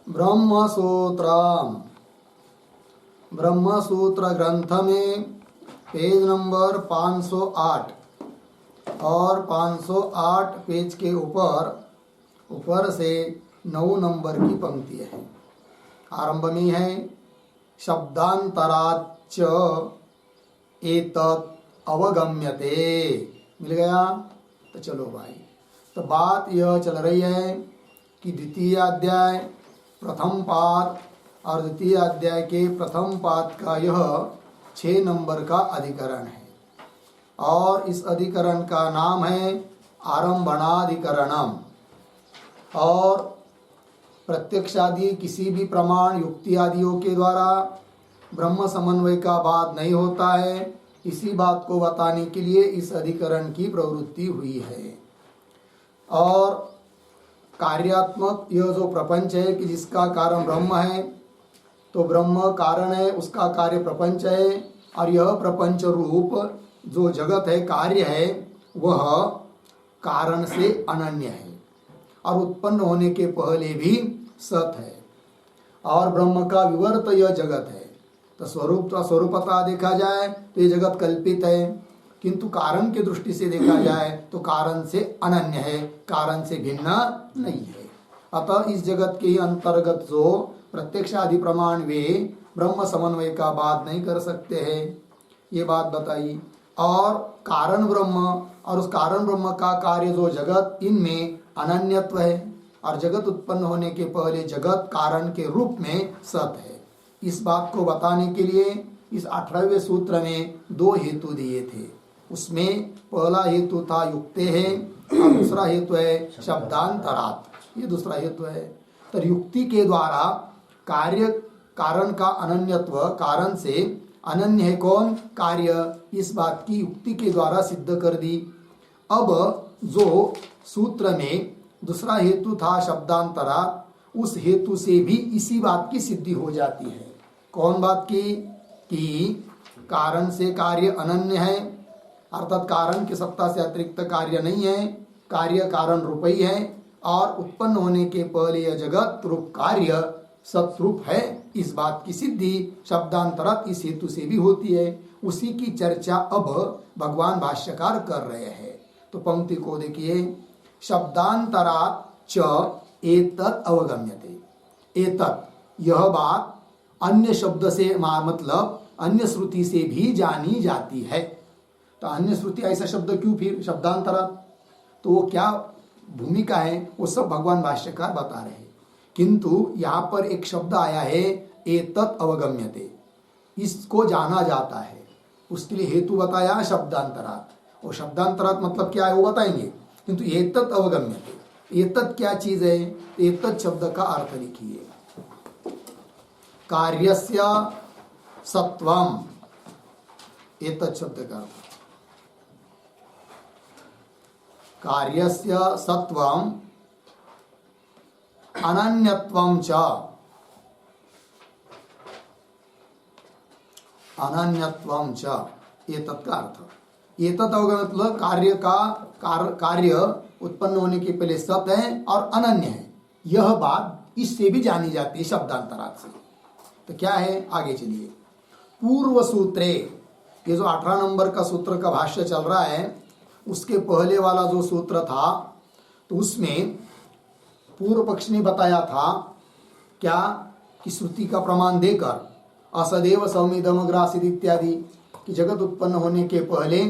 ब्रह्मसूत्र ब्रह्मसूत्र ग्रंथ में page number 508 और 508 पेज के ऊपर से 9 नंबर की पंक्ति है। आरंभ में है शब्दांतराच्च एतत् अवगम्यते। मिल गया? तो चलो भाई, तो बात यह चल रही है कि द्वितीय अध्याय प्रथम पाद और द्वितीय अध्याय के प्रथम पाद का यह 6 नंबर का अधिकरण है और इस अधिकरण का नाम है आरंभणाधिकरणम। और प्रत्यक्षादि किसी भी प्रमाण युक्ति आदियों के द्वारा ब्रह्म समन्वय का बात नहीं होता है, इसी बात को बताने के लिए इस अधिकरण की प्रवृत्ति हुई है। और कार्यात्मक यह जो प्रपंच है कि जिसका कारण ब्रह्म है, तो ब्रह्म कारण है, उसका कार्य प्रपंच है, और यह प्रपंच रूप जो जगत है, कार्य है, वह कारण से अनन्य है और उत्पन्न होने के पहले भी सत है। और ब्रह्म का विवर्त यह जगत है। तो स्वरूपता देखा जाए तो ये जगत कल्पित है, किंतु कारण की दृष्टि से देखा जाए तो कारण से अनन्य है, कारण से भिन्न नहीं है। अतः इस जगत के अंतर्गत जो प्रत्यक्ष आदि प्रमाण वे ब्रह्म समन्वय का बात नहीं कर सकते हैं, ये बात बताई। और कारण ब्रह्म और उस कारण ब्रह्म का कार्य जो जगत, इनमें अनन्यत्व है और जगत उत्पन्न होने के पहले जगत कारण के रूप में सत है। इस बात को बताने के लिए इस 18वें सूत्र में 2 हेतु दिए थे। उसमें पहला हेतु था युक्ते है और दूसरा हेतु है शब्दांतरात्, ये दूसरा हेतु है। तो युक्ति के द्वारा कार्य कारण का अनन्यत्व, कारण से अनन्य है कौन? कार्य, इस बात की युक्ति के द्वारा सिद्ध कर दी। अब जो सूत्र में दूसरा हेतु था शब्दांतरात्, उस हेतु से भी इसी बात की सिद्धि हो जाती है। कौन बात की? कि कारण से कार्य अनन्य है, अर्थात कारण की सत्ता से अतिरिक्त कार्य नहीं है, कार्य कारण रूप ही है, और उत्पन्न होने के पहले यह जगत रूप कार्य सत्रूप है। इस बात की सिद्धि शब्दांतरात् इस हेतु से भी होती है। उसी की चर्चा अब भगवान भाष्यकार कर रहे हैं। तो पंक्ति को देखिए, शब्दांतरात् च एतत् अवगम्यते। एतत्, यह बात अन्य शब्द से मतलब अन्य श्रुति से भी जानी जाती है। तो अन्य श्रुति ऐसा शब्द क्यों फिर शब्दांतरात्? तो वो क्या भूमिका है वो सब भगवान भाष्यकार बता रहे हैं। किंतु यहाँ पर एक शब्द आया है एतत् अवगम्यते, इसको जाना जाता है, उसके लिए हेतु बताया शब्दांतरात्। और शब्दांतरात् मतलब क्या है वो बताएंगे, किंतु एतत् अवगम्यते, एतत् क्या चीज है? एतत् शब्द का अर्थ लिखिए, कार्यस्य सत्वम। एतत् शब्द का अर्थ कार्यस्य सत्वम अनन्यत्वम च। अनन्यत्वम च, एतत् का अर्थ। एतत् अवगम्य मतलब कार्य का कार्य उत्पन्न होने के पहले सत है और अनन्य है, यह बात इससे भी जानी जाती है शब्दांतरात् से। तो क्या है, आगे चलिए। पूर्व सूत्रे, ये जो 18 नंबर का सूत्र का भाष्य चल रहा है, उसके पहले वाला जो सूत्र था, तो उसमें पूर्व पक्ष ने बताया था क्या कि श्रुति का प्रमाण देकर असदेव सौम्यदमग्रासित इत्यादि कि जगत उत्पन्न होने के पहले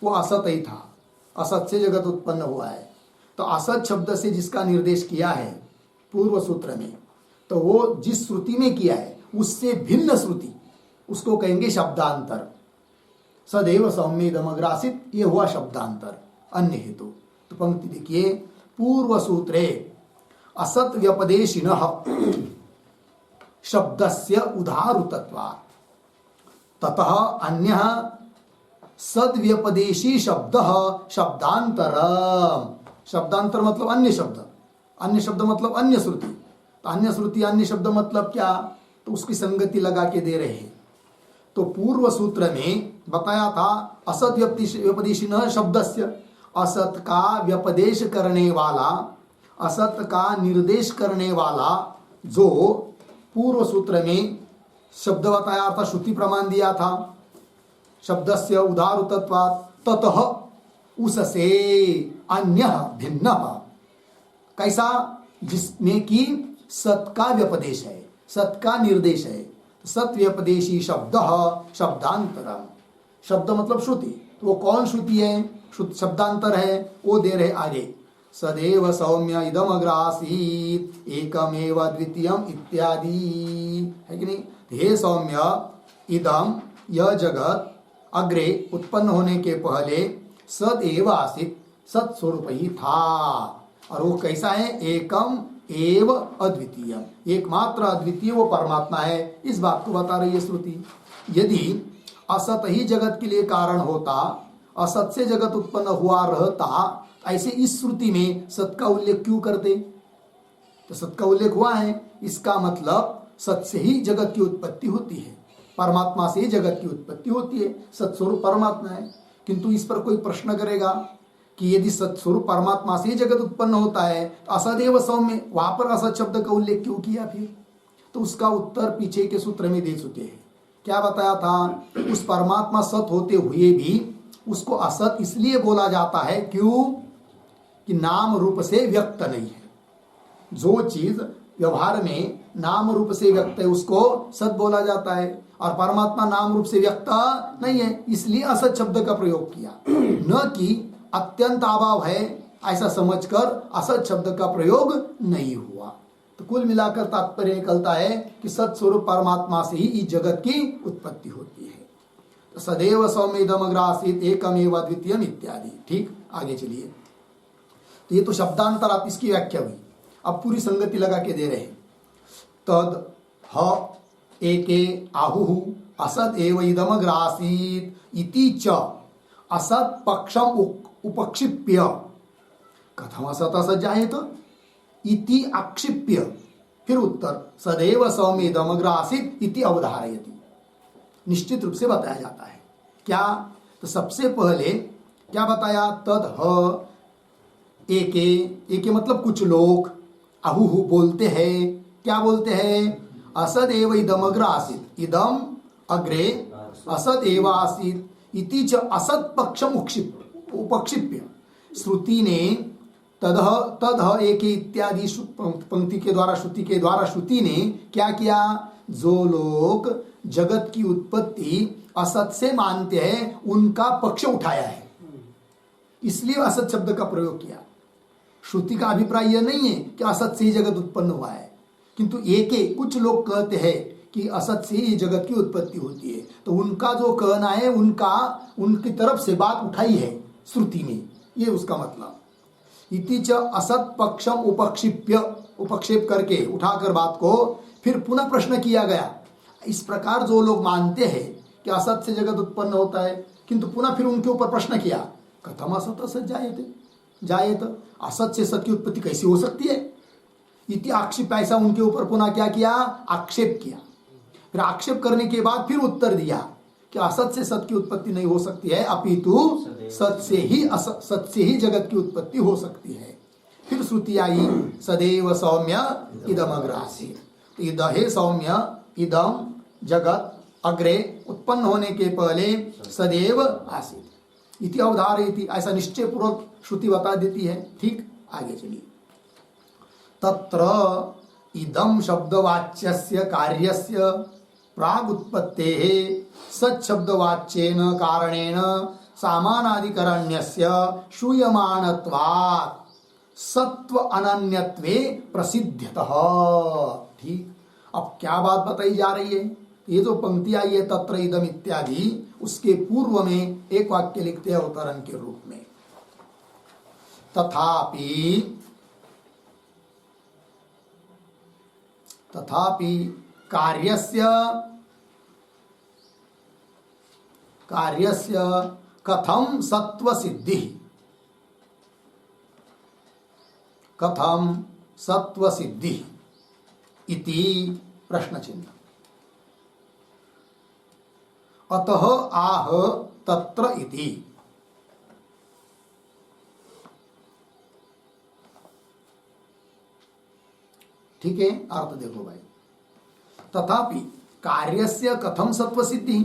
वो असत ही था, असत से जगत उत्पन्न हुआ है। तो असत शब्द से जिसका निर्देश किया है पूर्व सूत्र में, तो वो जिस श्रुति में किया है उससे भिन्न श्रुति, उसको कहेंगे शब्दांतर। सदैव सौम्यदमग्रासित, ये हुआ शब्दांतर, अन्य हेतु। तो पंक्ति देखिए, पूर्व सूत्रे असत व्यपदेशिनः शब्दस्य उदाहृतत्वात् ततः अन्यः सद्व्यपदेशी शब्दः शब्दांतरम्। शब्दांतर मतलब अन्य शब्द, अन्य शब्द मतलब अन्य श्रुति। तो अन्य श्रुति अन्य शब्द मतलब क्या? तो उसकी संगति लगा के दे रहे हैं। तो पूर्व सूत्र में बताया था असत व्यपदेशिनः शब्दस्य, असत का व्यपदेश करने वाला, असत का निर्देश करने वाला जो पूर्व सूत्र में शब्द बताया अर्थात श्रुति प्रमाण दिया था, शब्दस्य उदाहृतत्वात् ततः उससे अन्य भिन्न, कैसा? जिसमें कि सत का व्यपदेश है, सत का निर्देश है। सत व्यपदेशी शब्द शब्दांतरम, शब्द मतलब श्रुति, तो वो कौन श्रुति है? शब्दांतर है, वो दे रहे आगे। सदैव सौम्य इदम अग्रासीत एकमेव द्वितीयम इत्यादि, है कि नहीं? हे सौम्य, इदम यह जगत, अग्रे उत्पन्न होने के पहले, सदैव आसीत सत स्वरूप ही था। और वो कैसा है? एकम एव अद्वितीय, एकमात्र अद्वितीय वो परमात्मा है। इस बात को बता रही है श्रुति। यदि असत ही जगत के लिए कारण होता, असत से जगत उत्पन्न हुआ रहता, ऐसे इस श्रुति में सत का उल्लेख क्यों करते? तो सत का उल्लेख हुआ है, इसका मतलब सत से ही जगत की उत्पत्ति होती है, परमात्मा से ही जगत की उत्पत्ति होती है। सत्स्वरूप परमात्मा है। किंतु इस पर कोई प्रश्न करेगा कि यदि सत्स्वरूप परमात्मा से ही जगत उत्पन्न होता है तो असदेव सौम्य, वहां पर असत शब्द का उल्लेख क्यों किया फिर? तो उसका उत्तर पीछे के सूत्र में दे चुके हैं। क्या बताया था? उस परमात्मा सत होते हुए भी उसको असत इसलिए बोला जाता है, क्यों? कि नाम रूप से व्यक्त नहीं है। जो चीज व्यवहार में नाम रूप से व्यक्त है उसको सत बोला जाता है, और परमात्मा नाम रूप से व्यक्त नहीं है, इसलिए असत शब्द का प्रयोग किया। न कि अत्यंत अभाव है ऐसा समझकर असत शब्द का प्रयोग नहीं हुआ। तो कुल मिलाकर तात्पर्य निकलता है कि सत्स्वरूप परमात्मा से ही इस जगत की उत्पत्ति होती है। तो सदैव सौम्यदम अग्रासीत एकमेव द्वितीयम इत्यादि। ठीक, आगे चलिए। तो ये तो शब्दांतर, आप इसकी व्याख्या हुई। अब पूरी संगति लगा के दे रहे हैं। तद ह एके आहुः असद एव इदम अग्रासीत इति च असत पक्षम उपक्षिप्य, कथम असत असत जायेत इति आक्षिप्य, फिर उत्तर सदैव सौम्यदम अग्रासीत इति अवधारयति, निश्चित रूप से बताया जाता है। क्या? तो सबसे पहले क्या बताया? तद ह एके, एके मतलब कुछ लोग, अहुहु बोलते हैं। क्या बोलते हैं? असद एव इदम अग्र आसीत, इदम अग्रे असद एव आसीत इति च असत पक्षम उपक्षिप्य, श्रुति ने तद एक इत्यादि पंक्ति के द्वारा, श्रुति के द्वारा श्रुति ने क्या किया? जो लोग जगत की उत्पत्ति असत से मानते हैं उनका पक्ष उठाया है, इसलिए असत शब्द का प्रयोग किया। श्रुति का अभिप्राय यह नहीं है कि असत से ही जगत उत्पन्न हुआ है, किंतु एक कुछ लोग कहते हैं कि असत से ही जगत की उत्पत्ति होती है, तो उनका जो कहना है उनकी तरफ से बात उठाई है श्रुति ने, ये उसका मतलब। इति च असत पक्षम उपक्षिप्य, उपक्षेप करके उठाकर बात को फिर पुनः प्रश्न किया गया। इस प्रकार जो लोग मानते हैं कि असत से जगत उत्पन्न होता है, किंतु पुनः फिर उनके ऊपर प्रश्न किया, कथम असत असत जायेत, असत से सत की उत्पत्ति कैसी हो सकती है? इति आक्षेप, ऐसा उनके ऊपर पुनः क्या किया? आक्षेप किया। फिर आक्षेप करने के बाद फिर उत्तर दिया कि असत से सत की उत्पत्ति नहीं हो सकती है, अपितु सत से ही जगत की उत्पत्ति हो सकती है। फिर श्रुति आई सदैव सौम्य इदम अग्र आसीत, तो इद हे सौम्य, इदम जगत अग्रे उत्पन्न होने के पहले सदैव आसीत इति अवधारयति, ऐसा निश्चय पूर्वक श्रुति बता देती है। ठीक, आगे चलिए। तत्र इदम शब्दवाच्यस्य कार्यस्य प्रागुत्पत्तेः सत् शब्दवाच्येन कारणेन सामानाधिकरण्यस्य श्रूयमाणत्वात् सत्व अनन्यत्वे प्रसिद्धतः। ठीक, अब क्या बात बताई जा रही है? ये जो पंक्ति आई है तत्र इदम इत्यादि, उसके पूर्व में एक वाक्य लिखते हैं अवतरण के रूप में, तथापि कार्यस्य कथम सत्व सिद्धि इति प्रश्न चिन्ह। अतः आह तत्र इति, ठीक है, अर्थ देखो भाई। तथापि कार्यस्य कथम सत्व सिद्धि,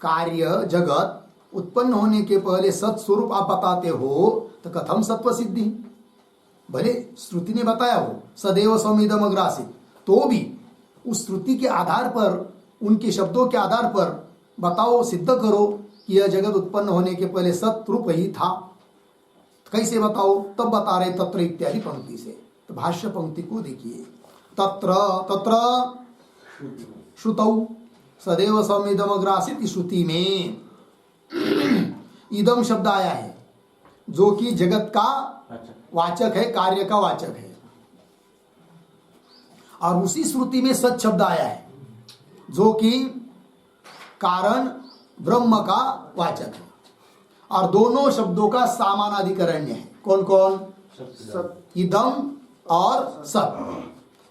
कार्य जगत उत्पन्न होने के पहले सत्स्वरूप आप बताते हो तो कथम सत्व सिद्धि। भले श्रुति ने बताया हो सदैव सौमिदम अग्रासित, तो भी उस श्रुति के आधार पर, उनके शब्दों के आधार पर बताओ, सिद्ध करो कि यह जगत उत्पन्न होने के पहले सत्रूप ही था। कैसे बताओ? तब बता रहे तत्र इत्यादि पंक्ति से। तो भाष्य पंक्ति को देखिए, तत्र तत्र श्रुतौ सदैव सौम्यदम अग्रासित, श्रुति में इदम शब्द आया है जो कि जगत का वाचक है, कार्य का वाचक है। और उसी श्रुति में सच शब्द आया है जो कि कारण ब्रह्म का वाचक है। और दोनों शब्दों का सामानाधिकरण्य है। कौन कौन? इदम और सत।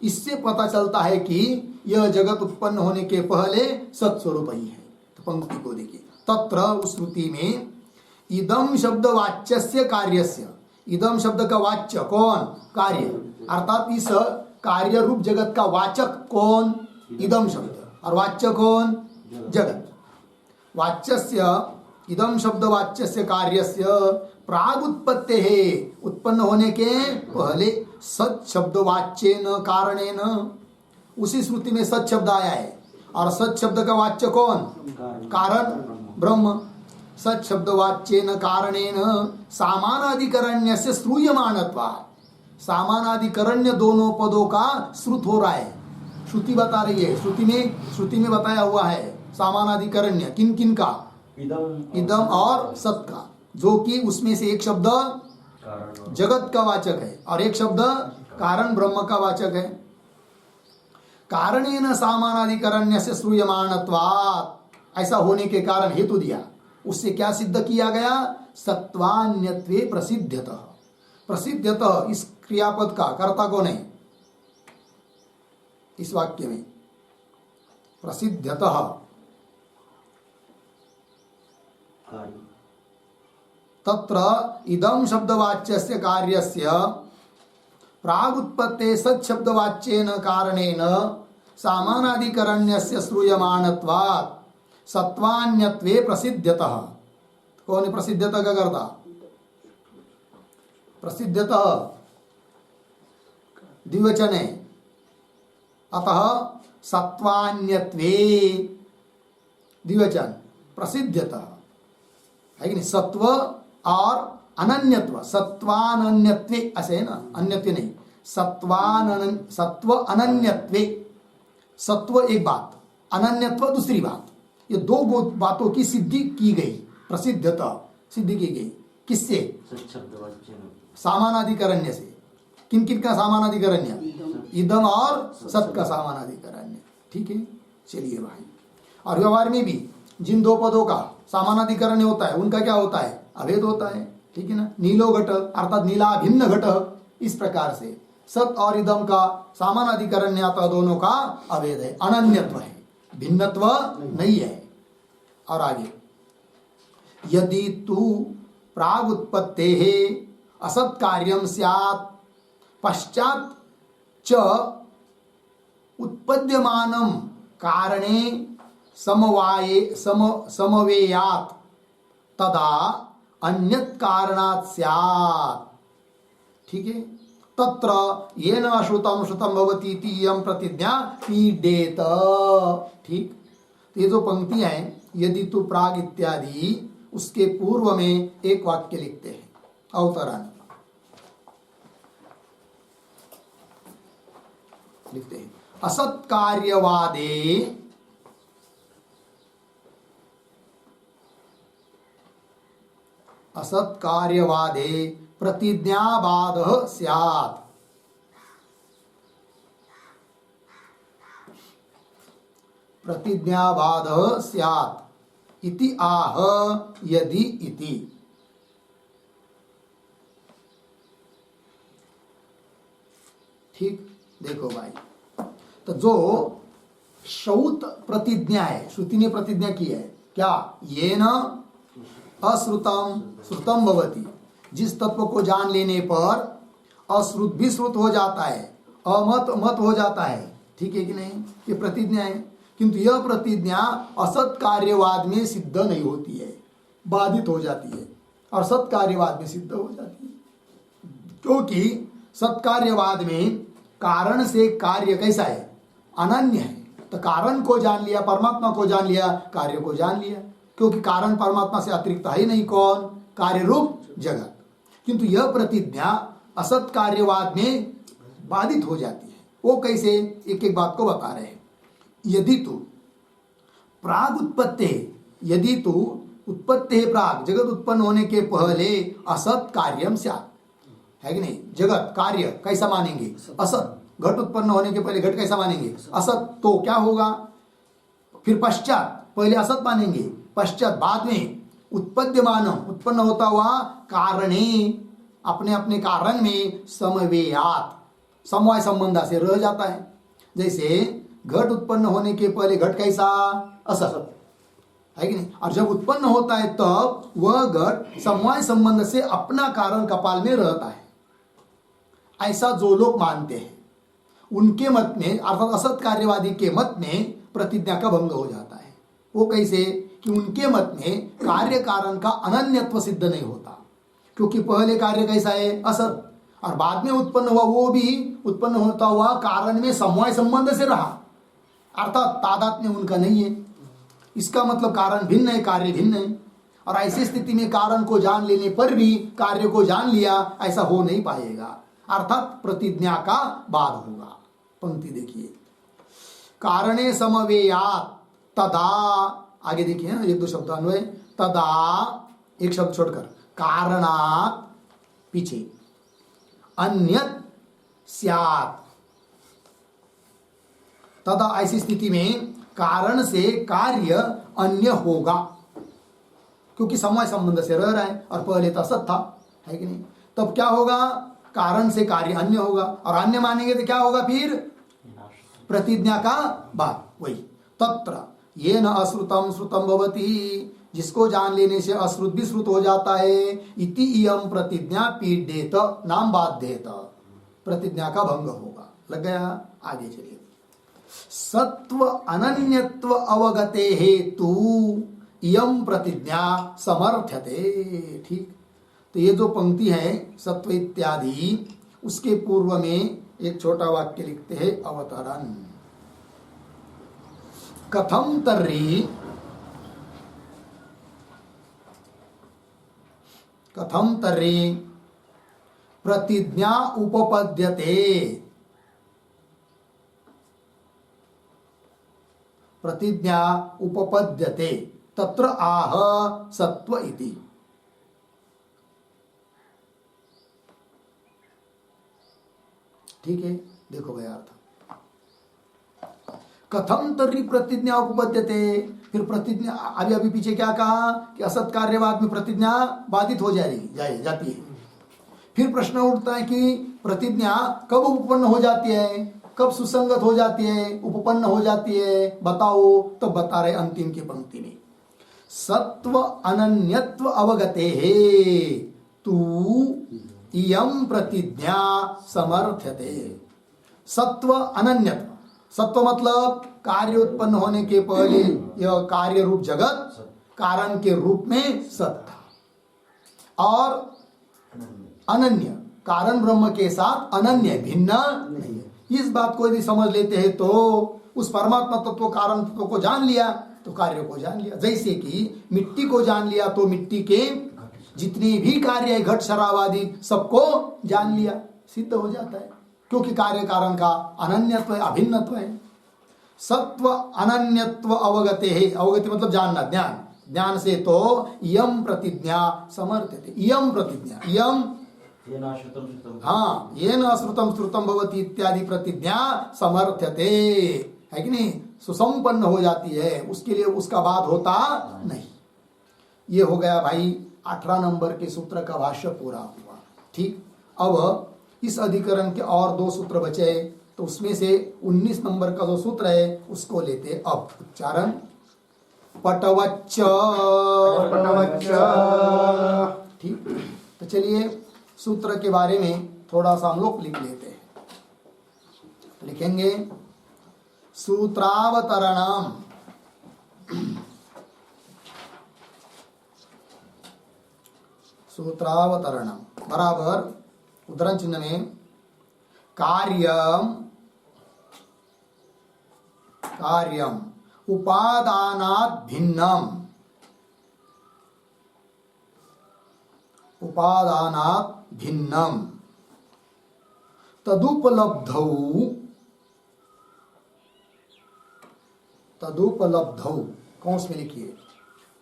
इससे पता चलता है कि यह जगत उत्पन्न होने के पहले सत्स्वरूप ही है। तो पंक्ति को देखिए, तत्र उस श्रुति में इदम शब्द वाच्यस्य कार्यस्य, इदम शब्द का वाच्य कौन? कार्य, अर्थात इस कार्य रूप जगत का वाचक कौन? इदम शब्द। और वाच्य कौन? जगत। वाच्यस्य, इदम शब्द वाच्यस्य कार्यस्य प्रागुत्पत्ते है, उत्पन्न होने के पहले सत शब्द वाच्येन कारणेन, उसी श्रुति में सत शब्द आया है। और सत शब्द का वाच्य कौन? कारण ब्रह्म। सत शब्द वाच्येन कारणेन सामानाधिकरण्य से श्रूयमानत्वात्, सामानाधिकरण्य दोनों पदों का श्रुत हो रहा है। श्रुति बता रही है, श्रुति में बताया हुआ है सामानाधिकरण्य किन किन का? इदम और सत का, जो कि उसमें से एक शब्द जगत का वाचक है और एक शब्द कारण ब्रह्म का वाचक है। कारणेन सामानाधिकरण्य से श्रूयमाणत्वात्, ऐसा होने के कारण हेतु दिया। उससे क्या सिद्ध किया गया? सत्वान्यत्वे प्रसिद्धतः। प्रसिद्धतः इस क्रियापद का कर्ता कौन है इस वाक्य में? प्रसिद्धतः। तत्र इदम शब्दवाच्यस्य कार्यस्य प्रागुत्पत्ते सत्शब्दवाच्येन कारणेन सामानाधिकरण्यस्य श्रूयमाणत्वात् सत्वान्यत्वे प्रसिद्धतः। कौन प्रसिद्धतः का करता? प्रसिद्धतः द्विवचन है, अतः सत्वान्यत्वे द्विवचन प्रसिद्धतः है कि नहीं? सत्व और अनन्यत्व, सत्वानन्यत्वे ऐसे है ना, अन्यत्व नहीं, सत्व अनन्यत्वे। सत्व एक बात, अनन्यत्व दूसरी बात, ये दो बातों की सिद्धि की गई, प्रसिद्धता सिद्धि की गई। किससे? सामानाधिकरण्य से। किन किन का सामानाधिकरण्य? इदम और सत का सामानाधिकरण्य। ठीक है, चलिए भाई। और व्यवहार में भी जिन दो पदों का सामानाधिकरण्य होता है उनका क्या होता है? अभेद होता है। ठीक है ना? नीलो घट अर्थात नीला भिन्न घट, इस प्रकार से सत और इदम का सामानाधिकरण्य आता, दोनों का अभेद है, अनन्यत्व है, भिन्नत्व नहीं है। और आगे, यदि तू प्राग उत्पत्ते असत कार्यम स्यात् पश्चात च उत्पद्यमानम कारणे समवेयात् तदा अन्यत् कारणात् स्यात्। ठीक है, तत्र येन श्रुतम श्रुतम भवति इति इयं प्रतिज्ञा पीडेत। ठीक, ये जो पंक्तियां हैं, यदि तू प्राग इत्यादि, उसके पूर्व में एक वाक्य लिखते हैं, अवतरण लिखते हैं, असत कार्यवादे असत कार्यवादे प्रतिज्ञाबाधः स्यात्। प्रतिज्ञाबाधः स्यात् इति आह यदि इति। ठीक, देखो भाई, तो जो श्रौत प्रतिज्ञा है, श्रुति ने प्रतिज्ञा की है क्या? ये न अश्रुतम श्रुतम भवति, जिस तत्व को जान लेने पर अश्रुत भी श्रुत हो जाता है अमत मत हो जाता है, ठीक है कि नहीं, ये प्रतिज्ञा है। किंतु यह प्रतिज्ञा असत कार्यवाद में सिद्ध नहीं होती है, बाधित हो जाती है, और सत कार्यवाद में सिद्ध हो जाती है। क्योंकि सत्कार्यवाद में कारण से कार्य कैसा है, अनन्य है। तो कारण को जान लिया, परमात्मा को जान लिया, कार्य को जान लिया, क्योंकि कारण परमात्मा से अतिरिक्त है ही नहीं, कौन, कार्य रूप जगत। किंतु यह प्रतिज्ञा असत कार्यवाद में बाधित हो जाती है। वो कैसे, एक एक बात को बता रहे हैं। यदि तो प्राग उत्पत्ति, यदि तो उत्पत्ति प्राग, जगत उत्पन्न होने के पहले असत कार्यम स्यात्, है कि नहीं, जगत कार्य कैसा मानेंगे, असत। घट उत्पन्न होने के पहले घट कैसा मानेंगे, असत। तो क्या होगा फिर पश्चात, पहले असत मानेंगे, पश्चात बाद में उत्पद्यमान, उत्पन्न होता हुआ कारणे, अपने अपने कारण में समवेयात, समवाय संबंध से रह जाता है। जैसे घट उत्पन्न होने के पहले घट कैसा, असत, है कि नहीं, और जब उत्पन्न होता है तब वह घट समवाय संबंध से अपना कारण कपाल में रहता है। ऐसा जो लोग मानते हैं उनके मत में, अर्थात असत कार्यवादी के मत में प्रतिज्ञा का भंग हो जाता है। वो कैसे, कि उनके मत में कार्य कारण का अनन्यत्व सिद्ध नहीं होता, क्योंकि पहले कार्य कैसा है, असत, और बाद में उत्पन्न हुआ वो भी उत्पन्न होता हुआ कारण में समवाय संबंध से रहा, अर्थात तादात्म्य उनका नहीं है। इसका मतलब कारण भिन्न है, कार्य भिन्न है, और ऐसी स्थिति में कारण को जान लेने पर भी कार्य को जान लिया, ऐसा हो नहीं पाएगा, अर्थात प्रतिज्ञा का बाद होगा। पंक्ति देखिए, कारणे समवेयात् तदा, आगे देखिए ना, एक दो शब्द अन्वय, तदा एक शब्द छोड़कर, कारणात् पीछे, अन्यत् स्यात्, तदा ऐसी स्थिति में कारण से कार्य अन्य होगा, क्योंकि समवाय संबंध से रह रहा है और पहले तो असत था, है कि नहीं। तब क्या होगा, कारण से कार्य अन्य होगा, और अन्य मानेंगे तो क्या होगा फिर, प्रतिज्ञा का बाद। वही तत्र ये न अश्रुतम श्रुतम भवति, जिसको जान लेने से अश्रुत भी श्रुत हो जाता है। इति इयम प्रतिज्ञा पीडेत नाम बाध्येत, प्रतिज्ञा का भंग होगा। लग गया, आगे चलिए। सत्व अनन्यत्व अवगते हेतु इयम प्रतिज्ञा समर्थ्यते। ठीक, तो ये जो पंक्ति है सत्व इत्यादि, उसके पूर्व में एक छोटा वाक्य लिखते हैं, अवतरण। कथम तर्हि, कथम तर्हि प्रतिज्ञा उपपद्यते, प्रतिज्ञा उपपद्यते तत्र आह सत्व इति। ठीक है, देखो भैया अर्थ, कथम तर्हि प्रतिज्ञा उपपद्यते, फिर प्रतिज्ञा, अभी अभी पीछे क्या कहा कि असत कार्यवाद में प्रतिज्ञा बाधित हो जाती है। फिर प्रश्न उठता है कि प्रतिज्ञा कब उपपन्न हो जाती है, कब सुसंगत हो जाती है, उपपन्न हो जाती है, बताओ। तो बता रहे अंतिम की पंक्ति में, सत्व अनन्यत्व अवगते है तू इयम प्रतिज्ञा समर्थ्यते। सत्व अनन्यत्व, सत्व मतलब कार्य उत्पन्न होने के पहले यह कार्य रूप जगत कारण के रूप में सत था, और अनन्य कारण ब्रह्म के साथ अनन्य भिन्न नहीं है। इस बात को यदि समझ लेते हैं तो उस परमात्मा तत्व कारण तत्व को जान लिया तो कार्य को जान लिया। जैसे कि मिट्टी को जान लिया तो मिट्टी के जितने भी कार्य है, घट शराब आदि सबको जान लिया, सिद्ध हो जाता है, क्योंकि कार्य कारण का अनन्यत्व है, अभिन्नत्व है। सत्व अनन्यत्व अवगते है, अवगति मतलब जानना, ज्ञान, ज्ञान से तो यम प्रतिज्ञा समर्थ्यते। यम प्रतिज्ञा, यम हाँ, ये न श्रुतम श्रुतम भवति इत्यादि प्रतिज्ञा समर्थ्यते, है कि नहीं, सुसंपन्न हो जाती है, उसके लिए उसका बाद होता नहीं। ये हो गया भाई 18 नंबर के सूत्र का भाष्य पूरा हुआ। ठीक, अब इस अधिकरण के और 2 सूत्र बचे, तो उसमें से 19 नंबर का जो सूत्र है उसको लेते अब उच्चारण। पटवच्च, ठीक, तो चलिए सूत्र के बारे में थोड़ा सा हम लोग लिख लेते हैं। लिखेंगे सूत्रावतरणम, सूत्रावतरणम बराबर उद्धरण चिन्ह में कार्यम, कार्यम उपादानात् भिन्नम, उपादानात् भिन्नम तदुपलब्धौ, तदुपलब्धौ कौंस में लिखिए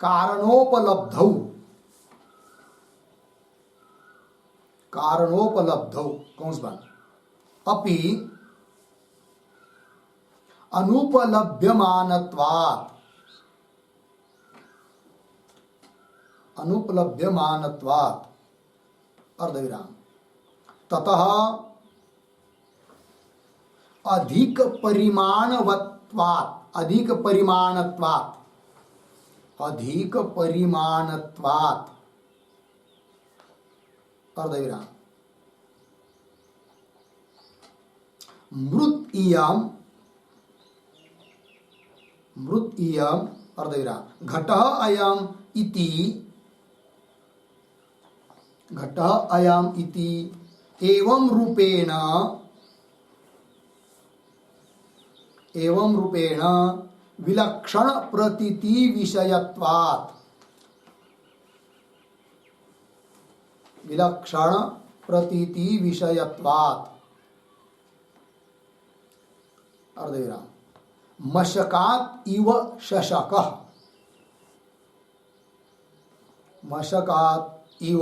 कारणोपलब्धौ, कारणोपलब्धौ कौंस बन अपि अनुपलभ्यमानत्वात्, अनुपलभ्यमानत्वात् अर्धविराम ततः अधिक परिमाणवत्वात्, अधिक परिमाणत्वात्, अधिक परिमाणत्वात् अर्धविराम मृत इयम, मृत इयम अर्धविराम घटः अयम इति, घटः अयम इति एवं रूपेण, एवं रूपेण विलक्षण प्रतीति विषयत्वात्, विलक्षण प्रतीति विषयत्वात् अर्धविराम मशकात् इव शशकः, मशकात् इव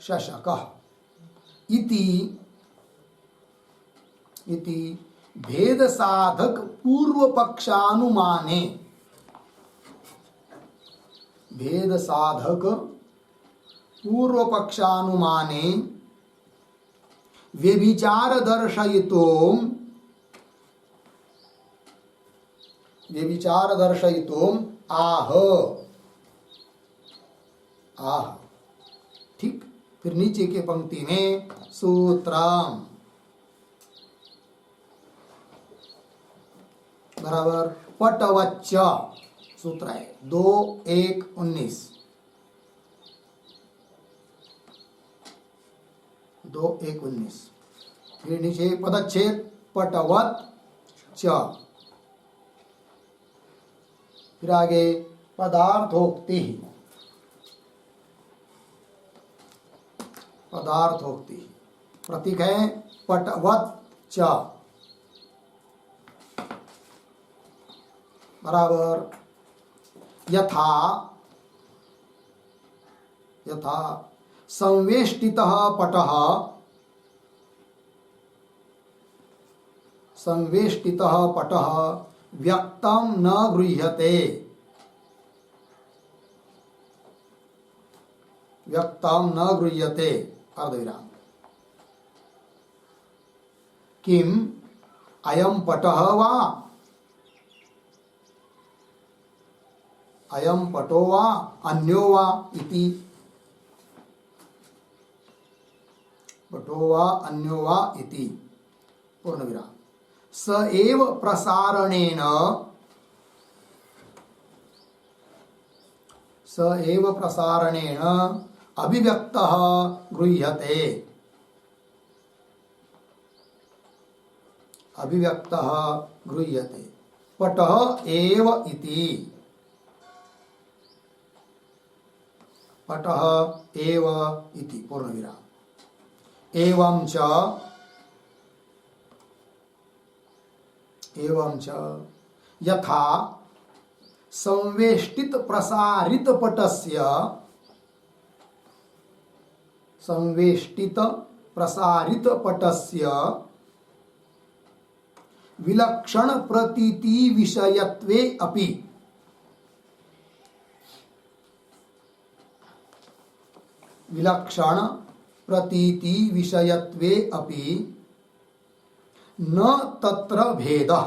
शशकः इति, इति भेद साधक पूर्व पक्षानुमाने, भेद साधक पूर्व पक्षानुमाने व्यभिचार दर्शयितो, व्यभिचार दर्शयितो आह, आह ठीक। फिर नीचे के पंक्ति में सूत्रम बराबर पटवच्च सूत्र है 2:1:19, 2:1:19। फिर नीचे पदच्छेद पटवत च, फिर आगे पदार्थोक्ति, पदार्थोक्ति प्रतीक है पटवत च बराबर यथा, यथा संवेष्टितः पटः, संवेष्टितः पटः व्यक्तं न गृह्यते, व्यक्तं न गृह्यते अर्धविराम किम अयं पटः वा, अयं पटो वा अन्यो वा इति, पटो वा अन्यो वा इति पूर्णविराम स एव प्रसारणेन, स एव प्रसारणेन अभिव्यक्तः गृह्यते, अभिव्यक्तः गृह्यते पटः एव इति, पटः एव इति पूर्णविराम एवं च, एवं च यथा संवेष्टित प्रसारित पटस्य, संवेष्टित प्रसारित पटस्य विलक्षण प्रतीति विषयत्वे अपि, विलक्षण प्रतीति विषयत्वे अपि न तत्र भेदः,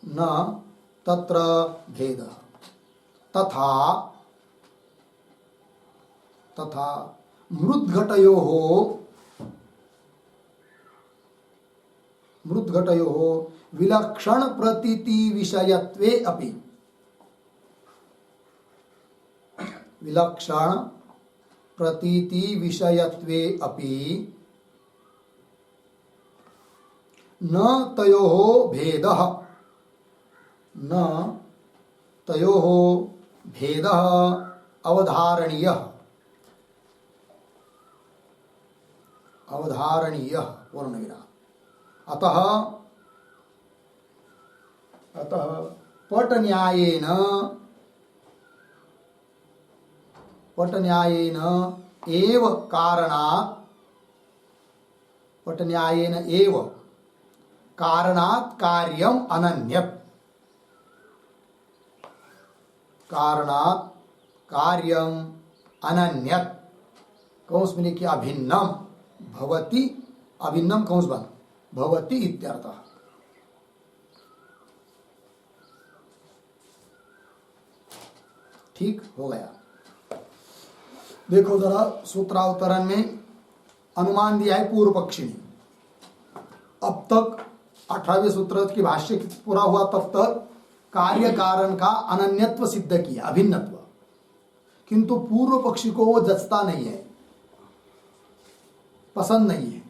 न तत्र भेदः तथा, तथा मृद्घटयोः, मृद्घटयोः विलक्षण प्रतीति विषयत्वे अपि विलक्षण प्रतीति विषयत्वे अपि न तयोः भेदः न तयोः भेदः अवधारणीयः अवधारणीयः पूर्णविराम। अतः पटन्यायेन एव कारणात् कार्यम अनन्यत् कारणात् कार्यम अनन्यत् कौंस में लिखिए अभिन्नम भवति अभिन्नम कौंस बन भवति इत्यर्थः। ठीक हो गया। देखो जरा सूत्रावतरण में अनुमान दिया है पूर्व पक्षी ने। अब तक 18वें सूत्र की भाष्य पूरा हुआ तब तक कार्य कारण का अनन्यत्व सिद्ध किया, अभिन्नत्व, किंतु पूर्व पक्षी को वो जचता नहीं है, पसंद नहीं है।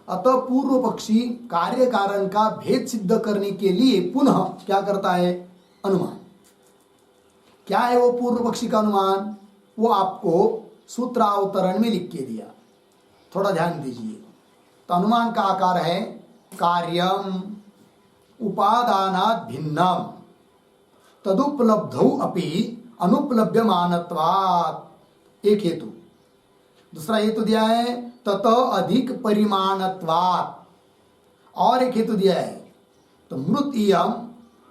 अतः पूर्व पक्षी कार्य कारण का भेद सिद्ध करने के लिए पुनः क्या करता है? अनुमान। क्या है वो पूर्व पक्षी का अनुमान? वो आपको सूत्रावतरण में लिख के दिया, थोड़ा ध्यान दीजिए। तो अनुमान का आकार है कार्यम उपादानात् भिन्नम तदुपलब्धौ अपि अनुपलभ्यमानत्वात् एक हेतु। दूसरा हेतु दिया है ततः अधिक परिमाणत्वात्, और एक हेतु दिया है तो मृत इयम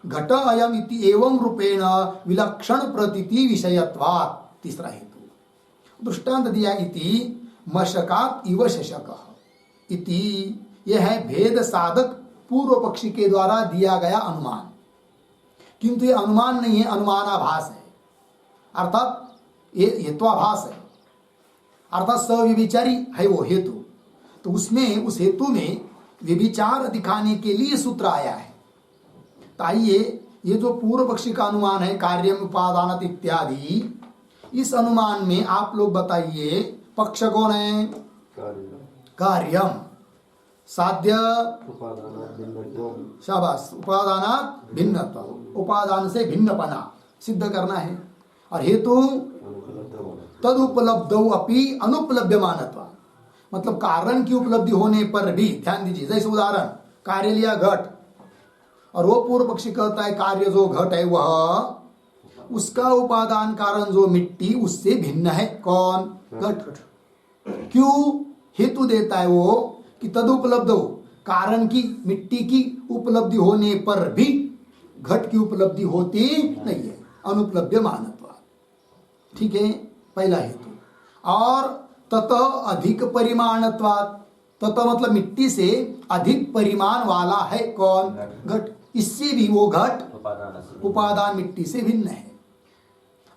घट अयम इति एवं रूपेण विलक्षण प्रतीति विषयत्वात् तीसरा हेतु। दृष्टांत दिया इति मशकात् इव शशकः इति, यह है भेद साधक पूर्व पक्षी के द्वारा दिया गया अनुमान, किंतु ये अनुमान नहीं है, अनुमानाभास है, अर्थात ये हेत्वाभास है, अर्थात सविचारी है वो हेतु। तो उसमें उस हेतु में विविचार दिखाने के लिए सूत्र आया है। तो आइए ये जो पूर्व पक्षी का अनुमान है कार्यम उपादानत इत्यादि, इस अनुमान में आप लोग बताइए पक्ष कौन है? कार्यम साध्य शाबाश उपादानात् भिन्नत्व, उपादान से भिन्नपना सिद्ध करना है, और हेतु तदुपलब्धौ अपि अनुपलभ्यमानत्व, मतलब कारण की उपलब्धि होने पर भी। ध्यान दीजिए, जैसे उदाहरण कार्य लिया घट, और वो पूर्व पक्षी कहता है कार्य जो घट है वह उसका उपादान कारण जो मिट्टी उससे भिन्न है। कौन? घट। क्यों? हेतु देता है वो कि तदुपलब्ध हो, कारण की मिट्टी की उपलब्धि होने पर भी घट की उपलब्धि होती नहीं है, अनुपलब्ध मानत्वा। ठीक है, पहला हेतु। और ततः अधिक परिमाणत्वात्, ततः मतलब मिट्टी से अधिक परिमाण वाला है। कौन? घट। इससे भी वो घट उपादान मिट्टी से भिन्न है।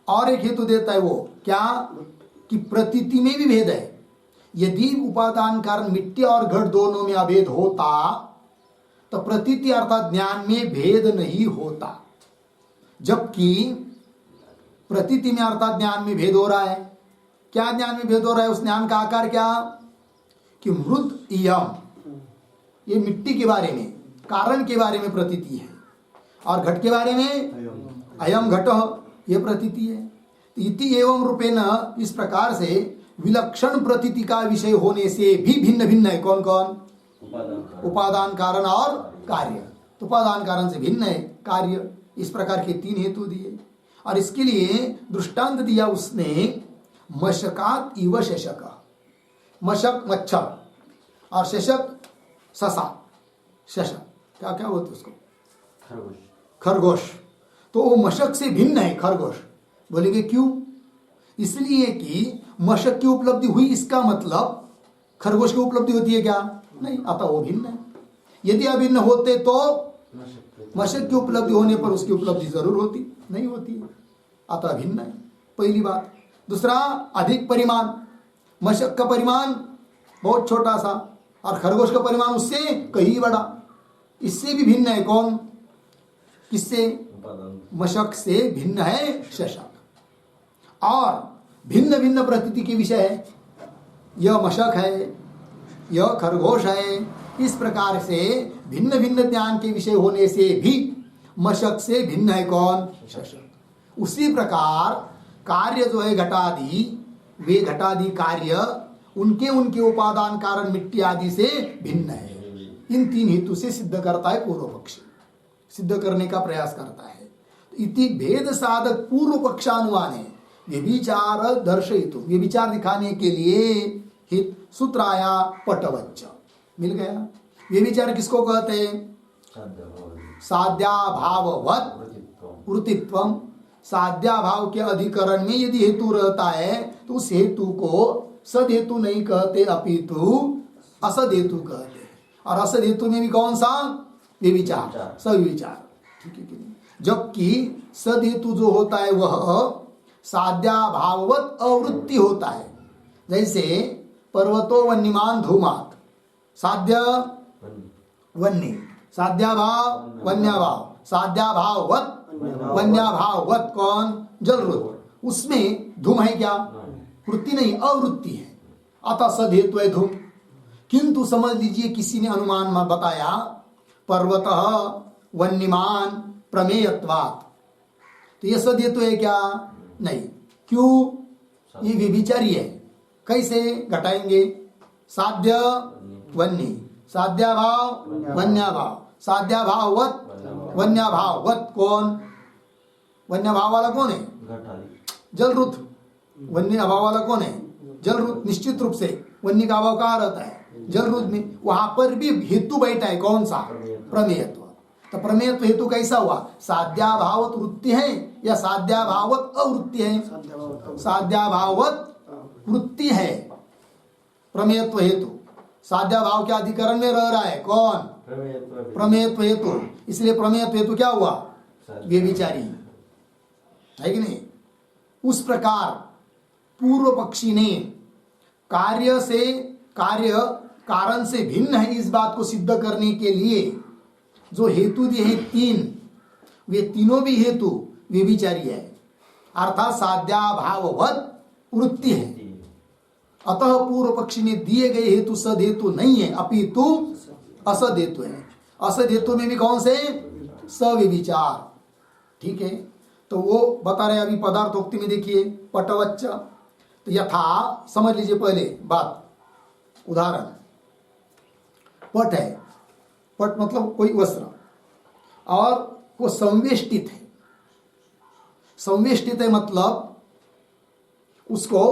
और एक हेतु देता है वो क्या? कि प्रतीति में भी भेद है। यदि उपादान कारण मिट्टी और घट दोनों में अभेद होता तो प्रतीति अर्थात ज्ञान में भेद नहीं होता, जबकि प्रतीति में अर्थात ज्ञान में भेद हो रहा है। क्या ज्ञान में भेद हो रहा है? उस ज्ञान का आकार क्या? कि मृत इयम, ये मिट्टी के बारे में, कारण के बारे में प्रतीति है, और घट के बारे में अयम घट, ये प्रतीति है। इति एवं रूपेण, इस प्रकार से विलक्षण प्रतीति का विषय होने से भी भिन्न भिन्न है। कौन कौन? उपादान कारण और कार्य। तो उपादान कारण से भिन्न है कार्य। इस प्रकार के तीन हेतु दिए, और इसके लिए दृष्टांत दिया उसने मशकात इव शशक। मशक मच्छर और शशक ससा। शशक क्या क्या बोलते उसको? खरगोश। तो वो मशक से भिन्न है खरगोश। बोलेंगे क्यों? इसलिए कि मशक की उपलब्धि हुई, इसका मतलब खरगोश की उपलब्धि होती है क्या? नहीं, अतः वो भिन्न है। यदि अभिन्न होते तो मशक की उपलब्धि होने पर उसकी उपलब्धि जरूर होती, नहीं होती है, अतः भिन्न है। पहली बात। दूसरा, अधिक परिमाण। मशक का परिमाण बहुत छोटा सा, और खरगोश का परिमाण उससे कहीं बड़ा। इससे भी भिन्न है कौन? किससे? मशक से भिन्न है शशक। और भिन्न भिन्न प्रकृति के विषय है, यह मशक है, यह खरगोश है। इस प्रकार से भिन्न भिन्न ज्ञान के विषय होने से भी मशक से भिन्न है कौन? शशक। उसी प्रकार कार्य जो है घटादि, वे घटादि कार्य उनके उनके उपादान कारण मिट्टी आदि से भिन्न है। इन तीन हेतु से सिद्ध करता है पूर्व पक्षी, सिद्ध करने का प्रयास करता है। इति भेद साधक पूर्व पक्षानुमाने व्यभिचार दर्शयितु, व्यभिचार दिखाने के लिए हित सूत्राया पटवच्च। मिल गया। व्यभिचार किसको कहते हैं? साध्याभाववत् वृत्तित्वम। साध्याभाव के अधिकरण में यदि हेतु रहता है तो उस हेतु को सद हेतु नहीं कहते, अपितु असद हेतु कहते हैं। और असद हेतु में भी कौन सा? व्यभिचार, सविचार। ठीक है कि नहीं? जबकि सद हेतु जो होता है वह साध्याभाववत् अवृत्ति होता है। जैसे पर्वतो वन्यमान धूमात, साध्य वन्य, साध्याभाव वन्याभाव, साध्याभाववत् वन्याभाववत् कौन? जलरुद्र। उसमें धूम है क्या? वृत्ति नहीं, अवृत्ति है, अतः सद हेतु है धूम। किंतु समझ लीजिए किसी ने अनुमान में बताया पर्वतः वन्यमान प्रमेयत्वात्, तो यह सद हेतु है क्या? नहीं। क्यों? ये व्यभिचारी है। कैसे घटाएंगे? साध्य वन्य, साध्याभाव वन्याभाव, साध्याभाववत् वन्याभाववत् कौन? वन्याभाव वाला कौन है? जलरुद्र। वन्य अभाव वाला कौन है? जलरुद्र। निश्चित रूप से वन्य का अभाव कहाँ रहता है? जलरुद्र में। वहां पर भी हेतु बैठा है कौन सा? प्रमेयत्व। तो प्रमेयत्व हेतु कैसा हुआ? साध्याभावत वृत्ति है या साध्याभावत अवृत्ति है? साध्याभावत वृत्ति है प्रमेयत्व हेतु। साध्याभाव के अधिकरण में रह रहा है कौन? प्रमेयत्व हेतु। इसलिए प्रमेयत्व हेतु क्या हुआ? व्यभिचारी है कि नहीं? उस प्रकार पूर्व पक्षी ने कार्य से, कार्य कारण से भिन्न है इस बात को सिद्ध करने के लिए जो हेतु दिए हैं तीन, वे तीनों भी हेतु व्यभिचारी है, अर्थात साध्याभाववत् वृत्ति है। अतः पूर्व पक्षी ने दिए गए हेतु सद हेतु नहीं है, अपितु असद हेतु है। असद हेतु में भी कौन से? सव्यभिचार। ठीक है, तो वो बता रहे अभी पदार्थोक्ति में देखिए पटवच्च। तो यथा समझ लीजिए पहले बात, उदाहरण पट है, पट मतलब कोई वस्त्र, और वो संवेष्टित है। संवेष्टित है मतलब उसको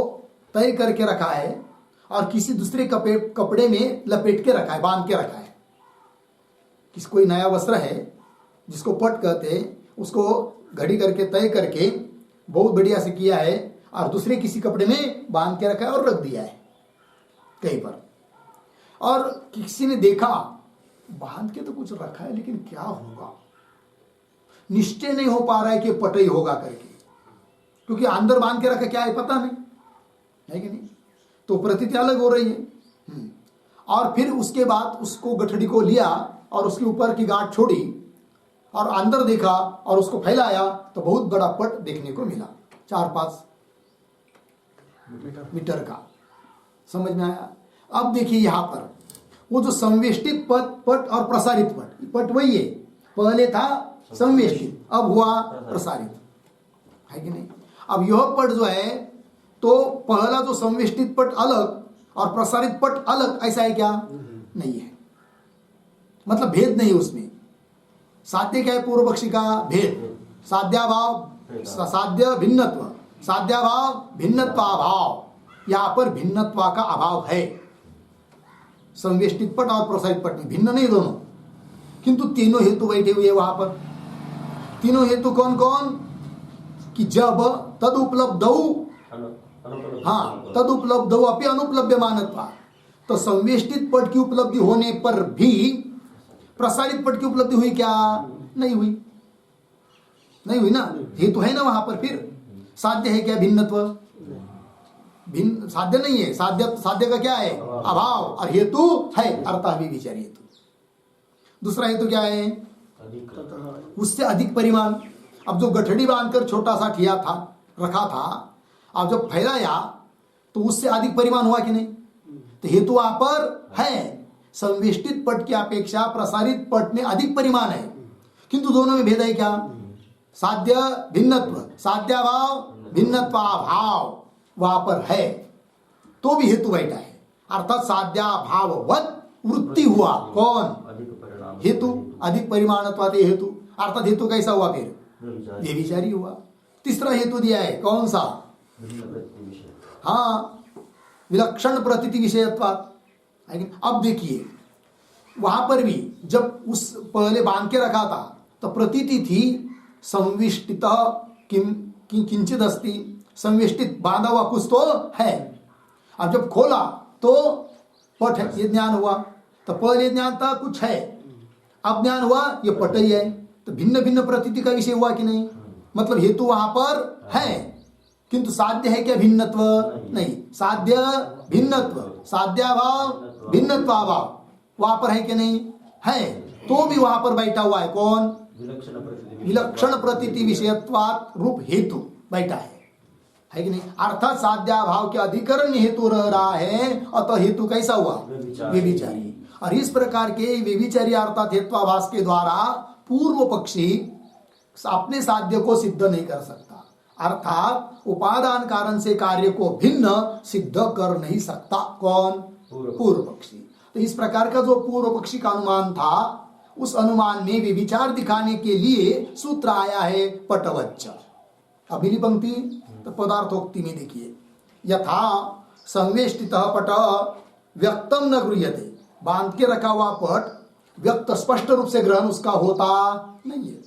तय करके रखा है और किसी दूसरे कपड़े में लपेट के रखा है, बांध के रखा है। किसी कोई नया वस्त्र है जिसको पट कहते हैं, उसको घड़ी करके तय करके बहुत बढ़िया से किया है और दूसरे किसी कपड़े में बांध के रखा है और रख दिया है कहीं पर। और किसी ने देखा बांध के तो कुछ रखा है लेकिन क्या होगा, निश्चय नहीं हो पा रहा है कि पट ही होगा करके, क्योंकि अंदर बांध के रखा क्या है पता नहीं है कि नहीं। तो प्रतीति अलग हो रही है। और फिर उसके बाद उसको गठड़ी को लिया और उसके ऊपर की गांठ छोड़ी और अंदर देखा और उसको फैलाया तो बहुत बड़ा पट देखने को मिला, 4-5 मीटर का। समझ में आया? अब देखिए यहां पर वो जो संवेष्टित पट और प्रसारित पट वही है। पहले था संवेष्टित, अब हुआ प्रसारित, है कि नहीं। अब यह पट जो है तो पहला जो संवेष्टित पट अलग और प्रसारित पट अलग, ऐसा है क्या? नहीं है, मतलब भेद नहीं उसमें। साध्य क्या है पूर्व पक्षी का? भेद। साध्याभाव, साध्य भिन्नत्व, साध्याभाव भिन्नत्वाभाव, यहां पर भिन्नत्वा का अभाव है। संवेष्टित पट और प्रसारित पट में भिन्न नहीं दोनों, किंतु तीनों हेतु बैठे हुए वहां पर। तीनों हेतु कौन कौन? कि जब तद उपलब्ध, हाँ, तद उपलब्ध अपनी अनुपलब्ध मानत्वा, तो संवेष्टित पट की उपलब्धि होने पर भी प्रसारित पट की उपलब्धि हुई क्या? नहीं हुई, नहीं हुई ना। हेतु है ना वहां पर। फिर साध्य है क्या? भिन्नत्व। भिन्न साध्य नहीं है, साध्य का क्या है? अभाव। और हेतु है अर्थात व्यभिचारी हेतु। दूसरा हेतु क्या है? उससे अधिक परिमाण। अब जो गठड़ी बांधकर छोटा सा ठिया था, रखा था, अब जब फैलाया तो उससे अधिक परिमाण हुआ कि नहीं? तो हेतु वहां पर है, संवेष्टित पट की अपेक्षा प्रसारित पट में अधिक परिमाण है, किंतु दोनों में भेद है क्या? साध्य भिन्नत्व, साध्याभाव भिन्नत्वाभाव वहां पर है, तो भी हेतु बैठा है। अर्थात साध्याभाववत वृत्ति हुआ। कौन? हेतु। अधिक परिमाणत्वात् हेतु, अर्थात हेतु कैसा हुआ? फिर व्यभिचारी हुआ। तीसरा हेतु दिया है, कौन सा? हाँ, विलक्षण प्रतीति विषयत्वात्। अब देखिए वहां पर भी जब उस पहले बांध के रखा था तो प्रतीति थी संविष्टित किंचित अस्ति, संविष्टित बांधा हुआ कुछ तो है। अब जब खोला तो पट है, ये ज्ञान हुआ। तो पहले ज्ञान था कुछ है, अब ज्ञान हुआ ये पट ही है। तो भिन्न भिन्न प्रतीति का विषय हुआ कि नहीं? मतलब हेतु वहां पर है, किंतु साध्य है क्या? भिन्नत्व नहीं। साध्य भिन्नत्व, साध्याभाव भिन्नत्वाभाव वहां पर है कि नहीं? है, तो भी वहां पर बैठा हुआ है। कौन? विलक्षण प्रतीति विषयत्वात् रूप हेतु बैठा है कि नहीं? अर्थात साध्याभाव के अधिकरण हेतु रह रहा है, अतः हेतु कैसा हुआ? व्यभिचारी। और इस प्रकार के व्यभिचारी अर्थात हेत्वाभास के द्वारा पूर्व पक्षी अपने साध्य को सिद्ध नहीं कर सकता, अर्थात उपादान कारण से कार्य को भिन्न सिद्ध कर नहीं सकता। कौन? पूर्व पक्षी। तो इस प्रकार का जो पूर्व पक्षी का अनुमान था, उस अनुमान में व्यभिचार दिखाने के लिए सूत्र आया है पटवच्च। अगली पंक्ति तो पदार्थोक्ति में देखिए, यथा संवेष्टित पट व्यक्तम न गृह्यते, बांध के रखा हुआ पट व्यक्त स्पष्ट रूप से ग्रहण उसका होता नहीं है।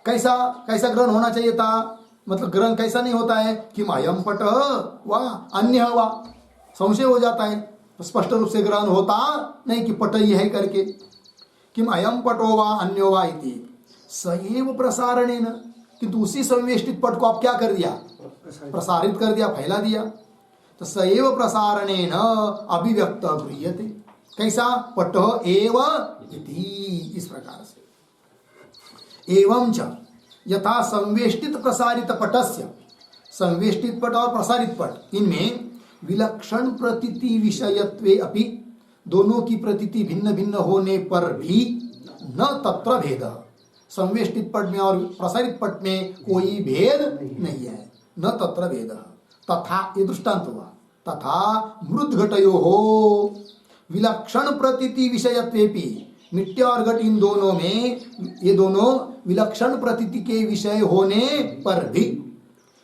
कैसा ग्रहण होना चाहिए था? मतलब ग्रहण कैसा नहीं होता है कि अयम पट वा अन्य वा, संशय हो जाता है। तो स्पष्ट रूप से ग्रहण होता नहीं कि पट ही है करके। किम अयम पटो वा अन्यो वा इति सएव प्रसारणेन, किंतु उसी संवेष्टित पट को आप क्या कर दिया? प्रसारित कर दिया, फैला दिया। तो सएव प्रसारणेन अभिव्यक्त गृह्यते। कैसा? पट एव इति, इस प्रकार से। एवं च यथा संवेष्टित प्रसारित पटस्य, संवेष्टित पट और प्रसारित पट, इनमें विलक्षण प्रतीति विषयत्वे अपि, दोनों की प्रतीति भिन्न भिन्न होने पर भी न तत्र भेद, संवेष्टित पट में और प्रसारित पट में कोई भेद नहीं है। न तत्र भेद। तथा, ये दृष्टांत हुआ, तथा मृद्घटयोः विलक्षण प्रतीति विषयत्वेपि, मिट्टी और घट इन दोनों में, ये दोनों विलक्षण प्रतीति के विषय होने पर भी,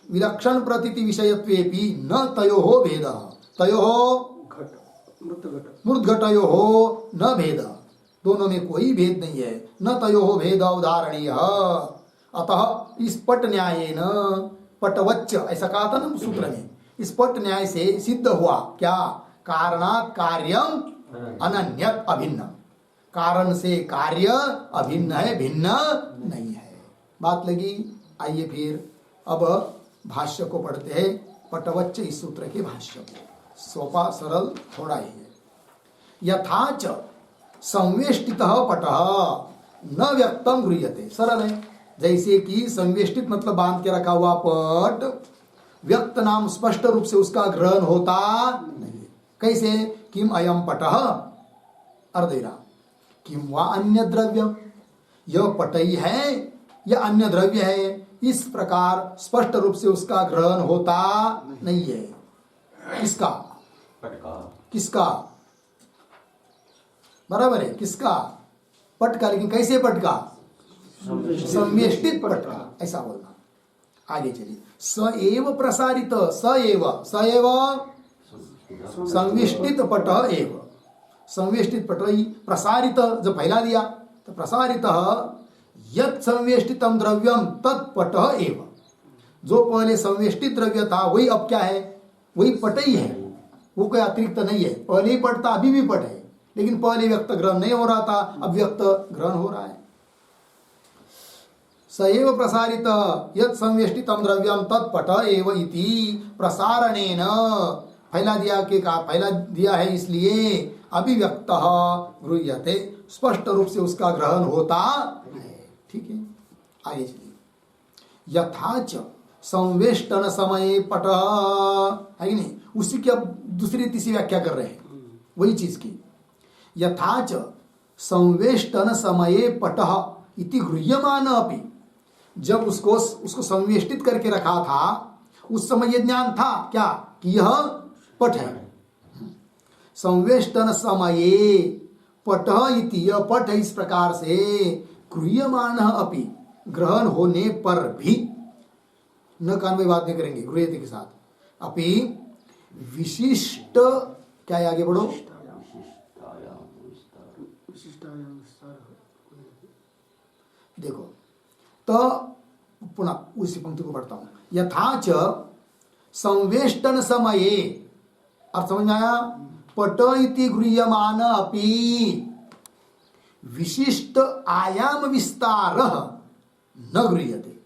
विलक्षण प्रतीति विषयत्वेपि न तयोः भेद, तयोः मृद्घटयोः न भेद, दोनों में कोई भेद नहीं है। न तयोः भेद उदाहरणीय। अतः इस पट न्यायेन पटवच्च, ऐसा कहा था ना सूत्र में, इस पट न्याय से सिद्ध हुआ क्या? कारणात् कार्यम अनन्यत अभिन्न, कारण से कार्य अभिन्न है, भिन्न नहीं है। बात लगी? आइए फिर अब भाष्य को पढ़ते हैं, पटवच्च इस सूत्र के भाष्य को। सोपा सरल थोड़ा ही है। यथाच संवेष्टितः पटः न व्यक्तम गृह्यते, सरल है। जैसे कि संवेष्टित मतलब बांध के रखा हुआ पट, व्यक्त नाम स्पष्ट रूप से उसका ग्रहण होता नहीं। कैसे? किम अयम पटः अर्धेरा, किम वा अन्य द्रव्य, यह पट ही है या अन्य द्रव्य है, इस प्रकार स्पष्ट रूप से उसका ग्रहण होता नहीं है। किसका? किसका? बराबर है, किसका? पट का। लेकिन कैसे पट का? संवेष्टित पट का, ऐसा बोलना। आगे चलिए। स एव प्रसारित, स एव संवेष्टित पट एव, संवेष्टित पट ही प्रसारित, जब फैला दिया तो प्रसारित यत् संवेष्टितम द्रव्यम तत्पट एव, जो पहले संवेष्टित द्रव्य था वही अब क्या है? वही पट ही है, वो कोई अतिरिक्त नहीं है। पहले ही पट था, अभी भी पट है, लेकिन पहले व्यक्त ग्रहण नहीं हो रहा था, अब व्यक्त ग्रहण हो रहा है। सएव प्रसारित यत् संवेष्टितम द्रव्यम तत्पट एव इति प्रसारणेन फैला दिया है इसलिए अभिव्यक्त गृह्यते, स्पष्ट रूप से उसका ग्रहण होता है। ठीक है, आगे चलिए। यथाच संवेष्टन समय पट है कि नहीं, उसी की अब दूसरी तीसरी व्याख्या कर रहे हैं वही चीज की। यथाच संवेष्टन समये पट इति गृह्यमान अपि, जब उसको संवेष्टित करके रखा था उस समय ये ज्ञान था क्या कि यह पट है। संवेष्टन समये पट इति, यह पट है, इस प्रकार से गृह्यमान अपि, ग्रहण होने पर भी, न कानवे बात नहीं करेंगे गृह्यते के साथ, अपि विशिष्ट, क्या है आगे बढ़ो, देखो तो पुनः उसी पंक्ति को पढ़ता हूं। यथाच संवेष्टन समये, अर्थ समझ में आया, पट इति गृह्यमान अपि विशिष्ट आयाम विस्तार न गृह्यते।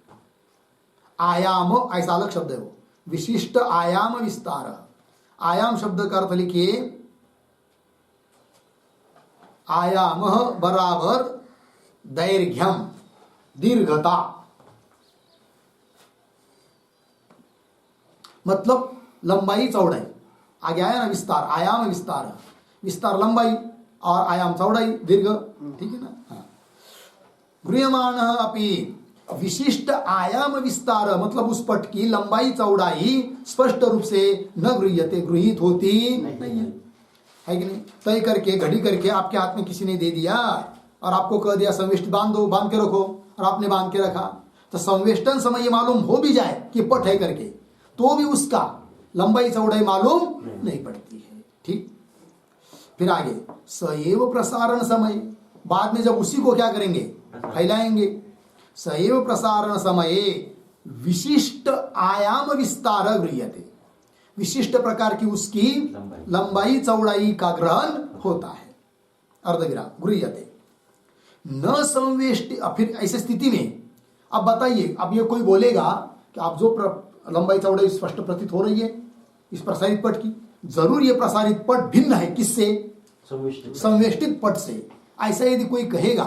आयाम ऐसा अलग शब्द है वो, विशिष्ट आयाम विस्तार। आयाम शब्द का अर्थ लिखिए, आयाम बराबर दैर्घ्यम, दीर्घता, मतलब लंबाई चौड़ाई। आगे आया ना विस्तार, आयाम विस्तार, विस्तार लंबाई और आयाम चौड़ाई दीर्घ, ठीक है ना। हाँ। गृह्यमान अपि विशिष्ट आयाम विस्तार, मतलब उस पट की लंबाई चौड़ाई स्पष्ट रूप से न गृह्यते, गृहीत होती नहीं है कि नहीं। तय करके घड़ी करके आपके हाथ में किसी ने दे दिया और आपको कह दिया संवेष्टित बांध दो, बांध के रखो, और आपने बांध के रखा, तो संवेष्टन समय ये मालूम हो भी जाए कि पट है करके, तो भी उसका लंबाई चौड़ाई मालूम नहीं पड़ती है। ठीक, फिर आगे सएव प्रसारण समय, बाद में जब उसी को क्या करेंगे, फैलाएंगे। सएव प्रसारण समय विशिष्ट आयाम विस्तार गृह्यते, विशिष्ट प्रकार की उसकी लंबाई चौड़ाई का ग्रहण होता है। अर्धविराम गृह्यते न संवेष्टि। फिर ऐसी स्थिति में अब बताइए, अब ये कोई बोलेगा कि आप जो लंबाई चौड़ाई स्पष्ट प्रतीत हो रही है इस प्रसारित पट की, जरूर ये प्रसारित पट भिन्न है किससे, संवेष्टित पट से। ऐसा यदि कोई कहेगा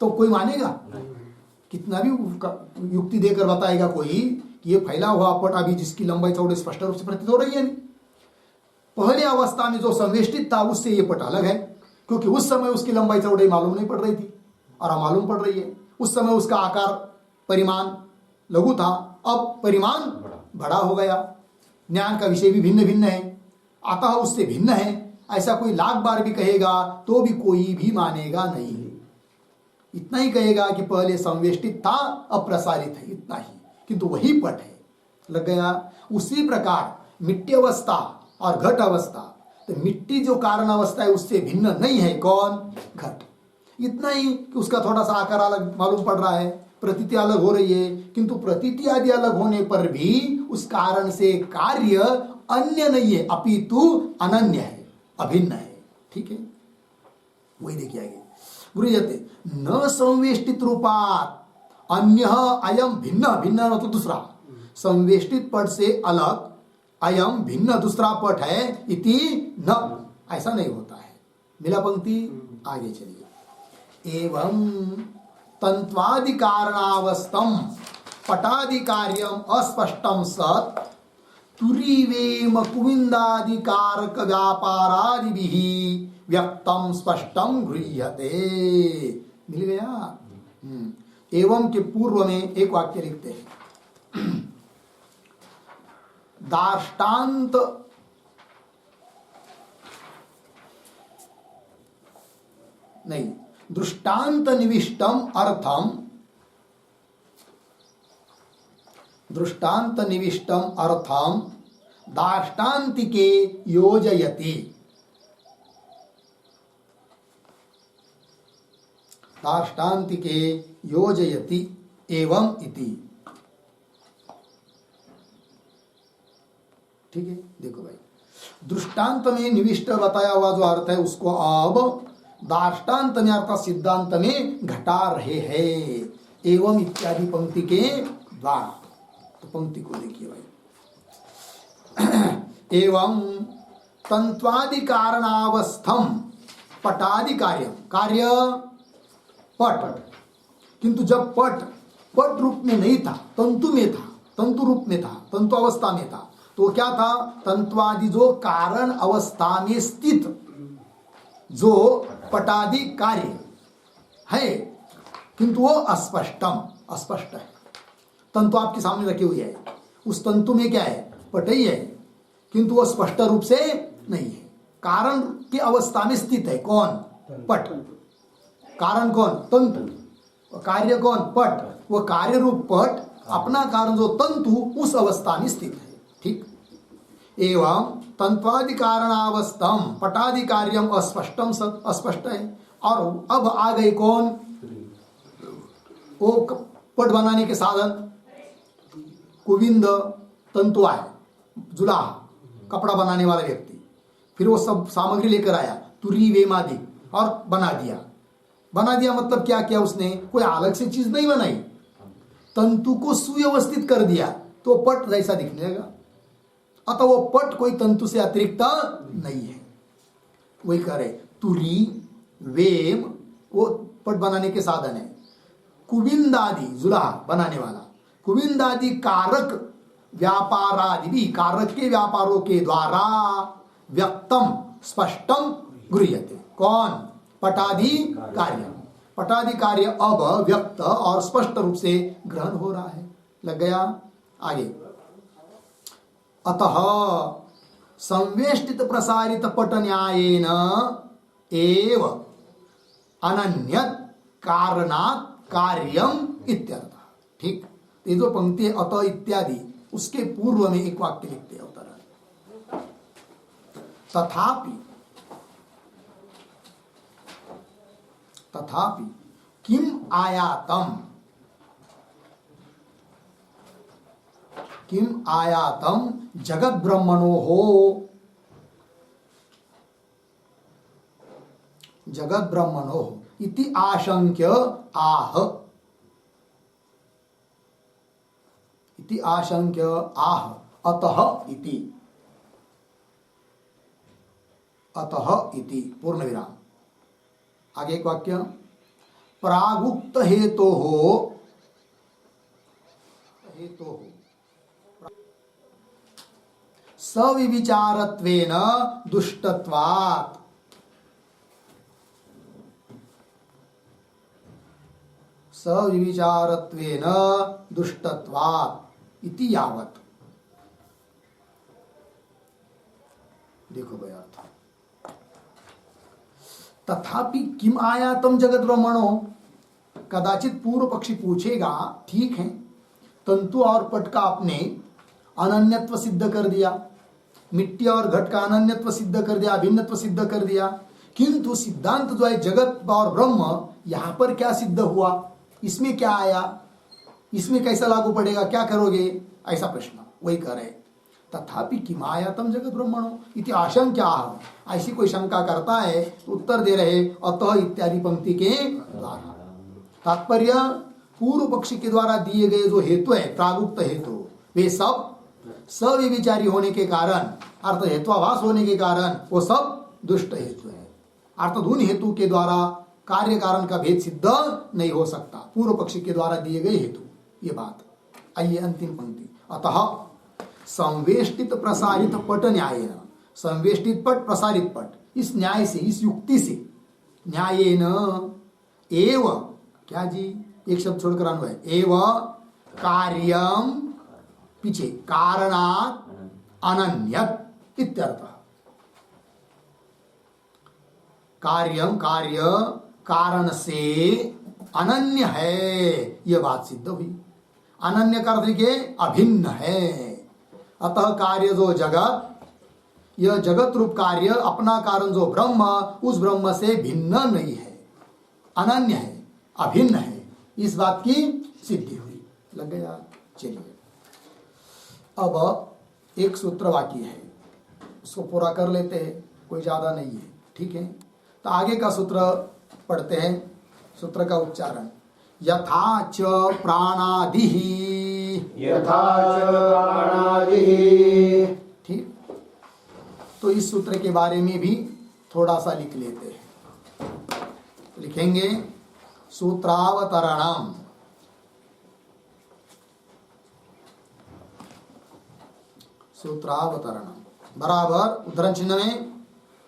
तो कोई मानेगा? कितना भी युक्ति देकर बताएगा कोई कि ये फैला हुआ पट अभी जिसकी लंबाई चौड़ाई स्पष्ट रूप से प्रतीत हो रही है, पहले अवस्था में जो संवेष्टित था उससे ये पट अलग है, क्योंकि उस समय उसकी लंबाई चौड़ाई मालूम नहीं पड़ रही थी और अब मालूम पड़ रही है। उस समय उसका आकार परिमाण लघु था, अब परिमाण बड़ा हो गया। ज्ञान का विषय भी भिन्न भिन्न है, अतः उससे भिन्न है। ऐसा कोई लाख बार भी कहेगा तो भी कोई भी मानेगा नहीं। इतना ही कहेगा कि पहले संवेष्टित था अब प्रसारित है, इतना ही, किंतु वही पट है। लग गया। उसी प्रकार मिट्टी अवस्था और घट अवस्था, तो मिट्टी जो कारण अवस्था है उससे भिन्न नहीं है। कौन? घट। इतना ही कि उसका थोड़ा सा आकार अलग मालूम पड़ रहा है, प्रतीति अलग हो रही है, किंतु प्रतीति आदि अलग होने पर भी उस कारण से कार्य अन्य नहीं है, अपितु अनन्य है, अभिन्न है। ठीक है, वही देखिए आगे। गृह्यते न संवेष्टित रूपात अन्य अयम भिन्न, भिन्न मतलब दूसरा, संवेष्टित पट से अलग अयम भिन्न दूसरा पट है इति न, ऐसा नहीं होता है। मिला पंक्ति? आगे चलिए। एवं तंत्वादि कारणावस्थम पटादि कार्यम अस्पष्टम सत् तुरीवेम कुविंदादि कारक व्यापारादिभिः व्यक्तम स्पष्टम गृह्यते। मिल गया? एवं के पूर्व में एक वाक्य लिखते हैं, दार्ष्टान्त नहीं, दृष्टांत निविष्टम अर्थम, दृष्टांत निविष्टम अर्थम दार्ष्टान्तिके योजयति, दार्ष्टान्तिके योजयति एवं इति। ठीक है, देखो भाई, दृष्टांत में निविष्ट बताया हुआ जो अर्थ है उसको अब दार्ष्टान्त में अर्थात सिद्धांत में घटा रहे हैं। एवं इत्यादि पंक्ति के द्वारा। तो पंक्ति को देखिए भाई, एवं तंत्वादि कारणावस्थम पटादि कार्य, कार्य पट, किंतु जब पट रूप में नहीं था, तंतु में था, तंतु रूप में था, तंतु अवस्था में था, तो क्या था, तंत्वादि जो कारण अवस्था में स्थित जो पटादि कार्य है, किंतु वो अस्पष्ट है। तंतु आपके सामने रखे हुए है, उस तंतु में क्या है, पट ही है, किंतु वो स्पष्ट रूप से नहीं है, कारण की अवस्था में स्थित है। कौन, पट, कारण कौन, तंतु, कार्य कौन, पट, वो कार्य रूप पट अपना कारण जो तंतु उस अवस्था में स्थित है। ठीक, एवं तंत्वादि कारणावस्थम पटादि कार्यम अस्पष्टम, अस्पष्ट है। और अब आ गए कौन, वो पट बनाने के साधन, कुविंद तंतु आए, जुलाहा कपड़ा बनाने वाला व्यक्ति, फिर वो सब सामग्री लेकर आया, तुरी वेमादि, और बना दिया मतलब क्या किया उसने, कोई अलग से चीज नहीं बनाई, तंतु को सुव्यवस्थित कर दिया तो पट जैसा दिखने लगा। अतः वो पट कोई तंतु से अतिरिक्त नहीं है। वही कह रहे, तुरी वेम वो पट बनाने के साधन है, कुविंदादि जुलाहा बनाने वाला, कुविंदादि कारक व्यापारादि भी, कारक के व्यापारों के द्वारा व्यक्तम स्पष्टम गृह्यते। कौन, पटादि कार्य, पटादि कार्य अब व्यक्त और स्पष्ट रूप से ग्रहण हो रहा है। लग गया, आगे, अतः संवेष्टित प्रसारित पट न्यायेन एव अनन्यत कारणात् कार्यम इत्यर्थ। ठीक, ये जो पंक्ति है अतः इत्यादि, उसके पूर्व में एक वाक्य लिखते हैं उत्तर, तथापि किम आयातम जगत ब्रह्मणो हो, जगत ब्रह्मणो इति आशंक्य आह, इति आशंक्य आह, अतः इति पूर्ण विराम। आगे एक वाक्य, प्रागुक्त हेतो हो सविचारत्वेन दुष्टत्वात्, सविचारत्वेन दुष्टत्वात् इति यावत्। देखो भाई अर्थ, तथापि किम आयातम जगत ब्रह्मणो, कदाचित पूर्व पक्षी पूछेगा, ठीक है, तंतु और पट का आपने अनन्यत्व सिद्ध कर दिया, मिट्टी और घट का अनन्यत्व सिद्ध कर दिया, अभिन्नत्व सिद्ध कर दिया, किंतु सिद्धांत जो है जगत और ब्रह्म, यहां पर क्या सिद्ध हुआ, इसमें क्या आया, इसमें कैसा लागू पड़ेगा, क्या करोगे, ऐसा प्रश्न वही कर रहे। तथापि किम आयातम जगत ब्रह्मणो इति आशंका, ऐसी कोई शंका करता है तो उत्तर दे रहे अतः इत्यादि पंक्ति के द्वारा। तात्पर्य, पूर्व पक्षी के द्वारा दिए गए जो हेतु है, प्रागुक्त हेतु, वे सब सविचारी होने के कारण, अर्थ हेत्वाभास होने के कारण वो सब दुष्ट हेतु है। अर्थात उन हेतु के द्वारा कार्य कारण का भेद सिद्ध नहीं हो सकता, पूर्व पक्षी के द्वारा दिए गए हेतु, ये बात। आइए अंतिम पंक्ति, अतः संवेष्टित प्रसारित पट न्यायेन, संवेष्टित पट प्रसारित पट, इस न्याय से, इस युक्ति से, न्यायेन एव, क्या जी, एक शब्द छोड़कर अन्वय, एव कार्यम, पीछे कारणात् अनन्यत इत्यर्थ। कार्यम, कार्य कारण से अनन्य है, यह बात सिद्ध हुई। अनन्य का अर्थ लिखिए अभिन्न है। अतः कार्य जो जगत, यह जगत रूप कार्य अपना कारण जो ब्रह्म, उस ब्रह्म से भिन्न नहीं है, अनन्य है, अभिन्न है, इस बात की सिद्धि हुई। लग गया। चलिए अब एक सूत्र बाकी है, उसको पूरा कर लेते हैं, कोई ज्यादा नहीं है, ठीक है। तो आगे का सूत्र पढ़ते हैं, सूत्र का उच्चारण, यथा च प्राणादिः। यथा च प्राणादिः। ठीक, तो इस सूत्र के बारे में भी थोड़ा सा लिख लेते हैं। लिखेंगे सूत्रावतरणम। सूत्रावतरणम बराबर उद्धरण चिन्ह में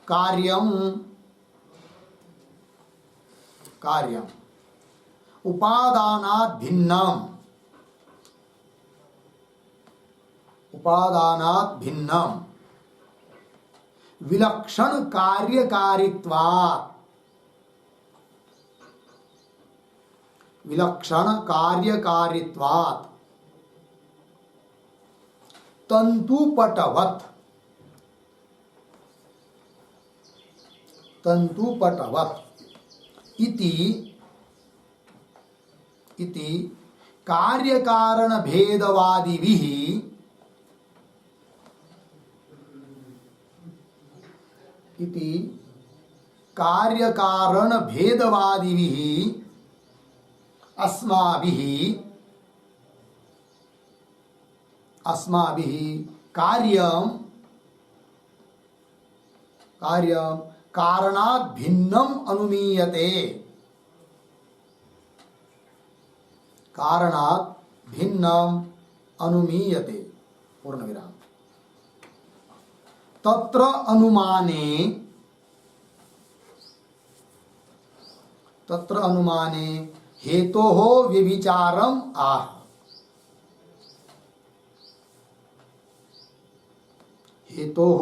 कार्यम, कार्यम उपादानात् भिन्नम, उपादानात् भिन्नम विलक्षण कार्यकारित्वात्, विलक्षण कार्यकारित्वात् तंतुपटवत्, तंतुपटवत् इति कार्यकारण भेदवादिभिः इति कार्यकारण भेदवादिभिः अस्माभिः अस्माभिः कार्यं कार्यं कारणात् भिन्नम अनुमीयते, कारणात् भिन्नम अनुमीयते पूर्ण विराम। तत्र अनुमाने, तत्र अनुमाने हेतोः व्यभिचारम आह, हेतोः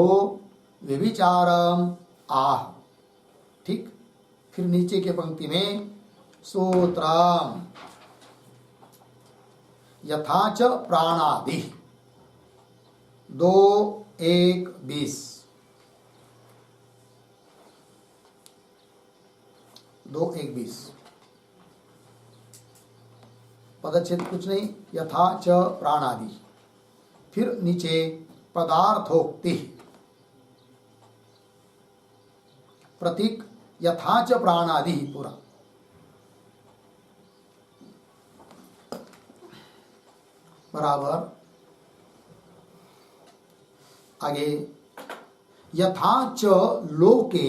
व्यभिचारम आह। ठीक, फिर नीचे के पंक्ति में सूत्रम यथा च प्राणादि 2:1-20, 2:1-20 पदच्छेद कुछ नहीं, यथा च प्राणादि। फिर नीचे पदार्थोक्ति प्रतीक यथा च प्राणादि पूरा। बराबर आगे यथा च लोके,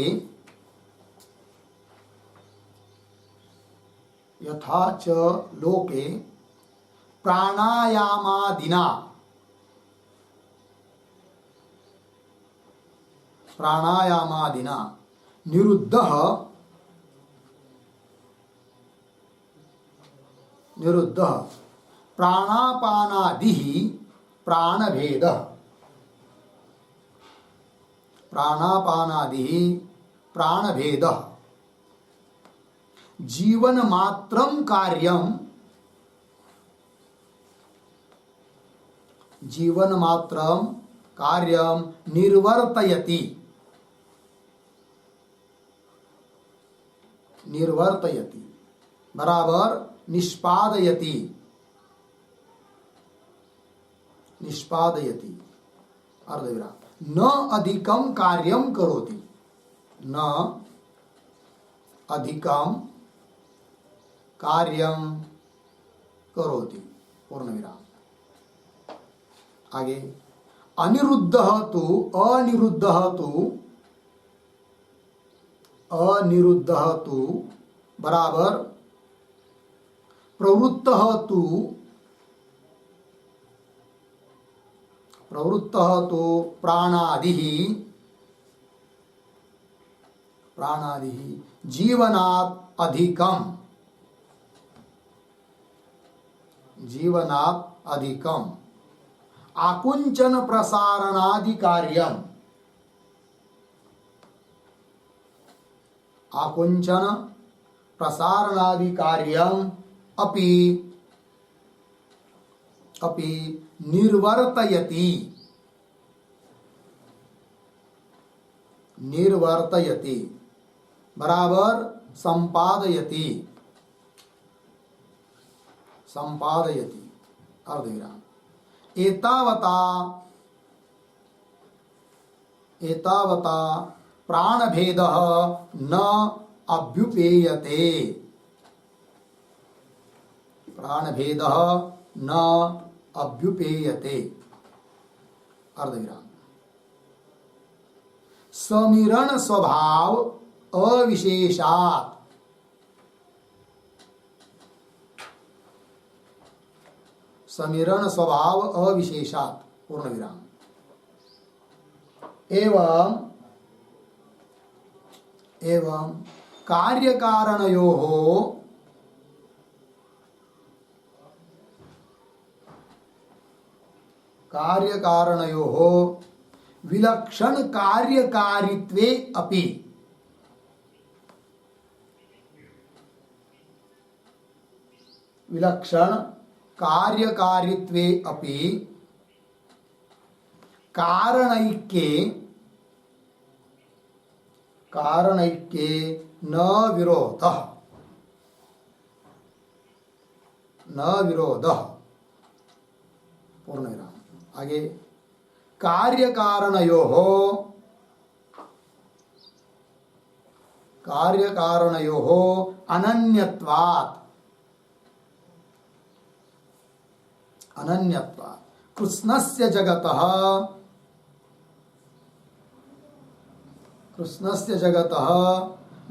यथा च लोके प्राणायामादिना, प्राणायामादिना निरुद्धः, निरुद्धः प्राणापानादिः प्राणभेदः, प्राणापानादिः प्राणभेदः जीवन मात्रम कार्यम, जीवन मात्रम कार्यम निर्वर्तयति, निर्वर्तयति बराबर निष्पादयति, निष्पादयति अर्धविराम। न अधिकम कार्यम करोति, न अधिकम कार्यम करोति पूर्ण विराम। आगे अनिरुद्धः तु, अनिरुद्धः तु, अनिरुद्धः तु बराबर प्रवृत्तः तु, प्रवृत्तः तु प्राणादिः, प्राणादिः जीवनात् अधिकम, जीवनात् अधिकम आकुंचन प्रसारणादि कार्यम, आकुंचन प्रसारणादि कार्यम अपि, अपि निर्वर्तयति, निर्वर्तयति बराबर संपादयति, संपादयति अर्धविराम। एतावता, एतावता प्राणभेदः न अभ्युपेयते, प्राणभेदः न अभ्युपेयते। अर्धविराम। समीरण स्वभाव अविशेषात्, समीरण स्वभाव अविशेषात् पूर्ण विराम। एवं कार्यकारणयोः विलक्षण कार्यकारित्वे अपि कारणैक्ये न विरोधः पूर्ण विराम। आगे कार्यकारणयोः अनन्यत्वात् कृष्णस्य जगतः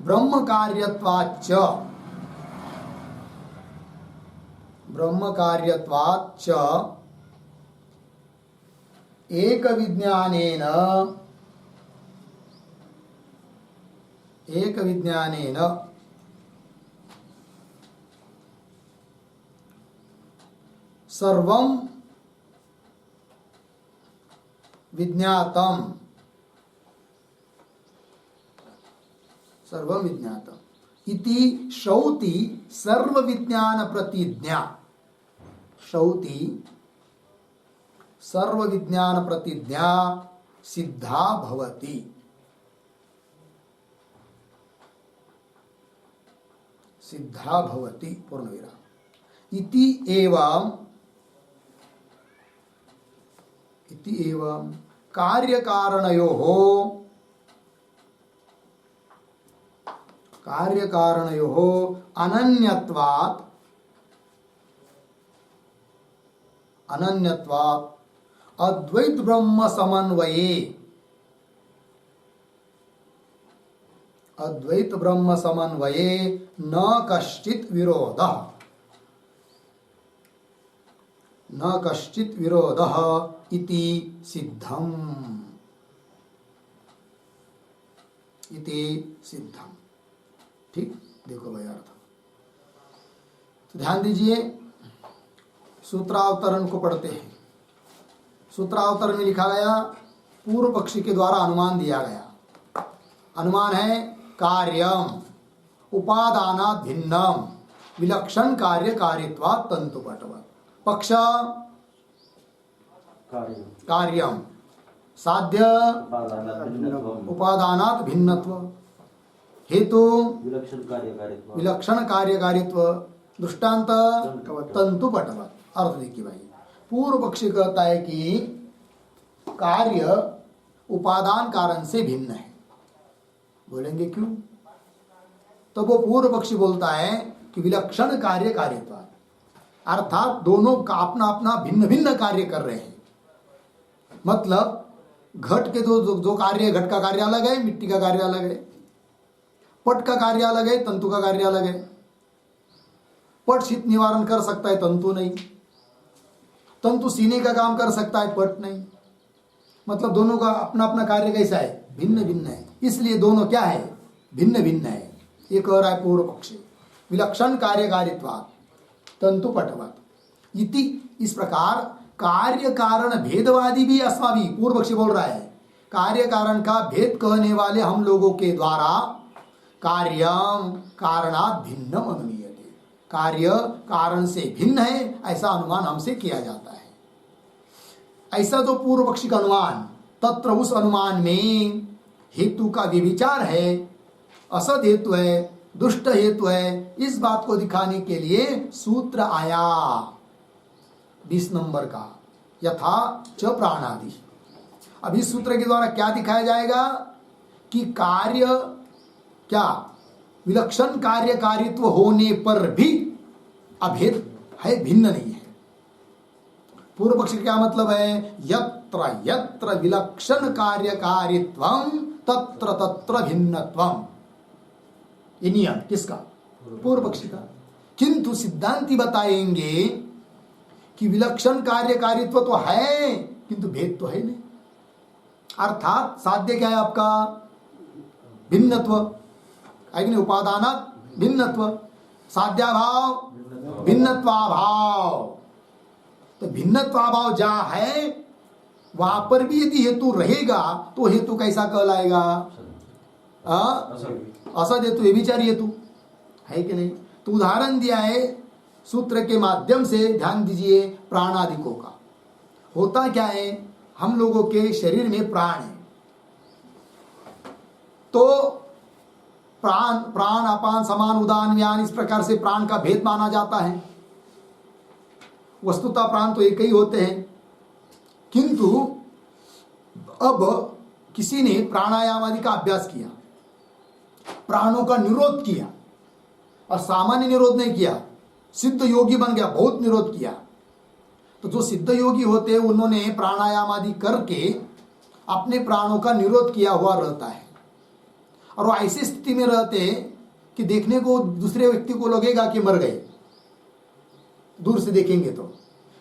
ब्रह्म कार्यत्वाच्च एक विज्ञानेन सर्वं विज्ञातम् इति श्रौति सर्वविज्ञान प्रतिज्ञा सिद्धा भवति। पूर्ण विराम। इति एवं कार्यकारणयोः अनन्यत्वात् अद्वैत ब्रह्म समन्वये न कश्चित् विरोधः इति सिद्धम्। ठीक, देखो भाई अर्थ। तो ध्यान दीजिए, सूत्रावतरण को पढ़ते हैं। सूत्रावतरण में लिखा गया, पूर्व पक्षी के द्वारा अनुमान दिया गया। अनुमान है कार्यम उपादानात् भिन्नम विलक्षण कार्यकारित्वात् तंतुपटवत्। पक्ष कार्यम साध्य उपादानात् भिन्नत्व, हेतु विलक्षण कार्यकारित्व, दृष्टांत तंतुपटवत्। अर्थ देखिए भाई, पूर्व पक्षी कहता है कि कार्य उपादान कारण से भिन्न है। बोलेंगे क्यों? तो वो पूर्व पक्षी बोलता है कि विलक्षण कार्यकारित्व, अर्थात दोनों का अपना अपना भिन्न भिन्न कार्य कर रहे हैं। मतलब घट के दो कार्य, घट का कार्य अलग है, मिट्टी का कार्य अलग है, पट का कार्य अलग है, तंतु का कार्य अलग है। पट शीत निवारण कर सकता है, तंतु नहीं। तंतु सीने का काम कर सकता है, पट नहीं। मतलब दोनों का अपना अपना कार्य कैसा है? भिन्न भिन्न है। इसलिए दोनों क्या है? भिन्न भिन्न है। ये कह रहा है पूर्व पक्षी, विलक्षण कार्यकारित्वात् तंतुपटवत् इति। इस प्रकार कार्य कारण भेदवादी भी अस्माभि, पूर्व पक्षी बोल रहा है, कार्य कारण का भेद कहने वाले हम लोगों के द्वारा कार्यम कारणात् भिन्नम अनुमीयते, कार्य कारण से भिन्न है ऐसा अनुमान हमसे किया जाता है। ऐसा जो पूर्व पक्षी का अनुमान, तत्र उस अनुमान में हेतु का व्यभिचार है, असद हेतु है, दुष्ट हेतु है। इस बात को दिखाने के लिए सूत्र आया 20 नंबर का, यथा च प्राणादि। अब इस सूत्र के द्वारा क्या दिखाया जाएगा कि कार्य क्या विलक्षण कार्यकारित्व होने पर भी अभेद है, भिन्न नहीं है। पूर्व पक्ष का क्या मतलब है? यत्र यत्र विलक्षण कार्यकारित्वम तत्र तत्र भिन्नत्वम। ये नियम किसका? पूर्व पक्षी का। किंतु सिद्धांती बताएंगे कि विलक्षण कार्यकारित्व तो है किंतु भेद तो है नहीं। अर्थात साध्य क्या है आपका? भिन्नत्व है कि नहीं? उपादानात भिन्नत्व, साध्याभाव भिन्नत्वाभाव। तो भिन्नत्वाभाव जहां है वहां पर भी यदि हेतु रहेगा तो हेतु कैसा कहलाएगा? असद हेतु, व्यभिचारी हेतु है कि नहीं? तो उदाहरण दिया है सूत्र के माध्यम से, ध्यान दीजिए, प्राणादिकों का। होता क्या है, हम लोगों के शरीर में प्राण है, तो प्राण अपान समान उदान व्यान, इस प्रकार से प्राण का भेद माना जाता है। वस्तुतः प्राण तो एक ही होते हैं, किंतु अब किसी ने प्राणायाम आदि का अभ्यास किया, प्राणों का निरोध किया, और सामान्य निरोध नहीं किया, सिद्ध योगी बन गया, बहुत निरोध किया। तो जो सिद्ध योगी होते हैं उन्होंने प्राणायाम आदि करके अपने प्राणों का निरोध किया हुआ रहता है, और वो ऐसी स्थिति में रहते हैं कि देखने को दूसरे व्यक्ति को लगेगा कि मर गए, दूर से देखेंगे तो,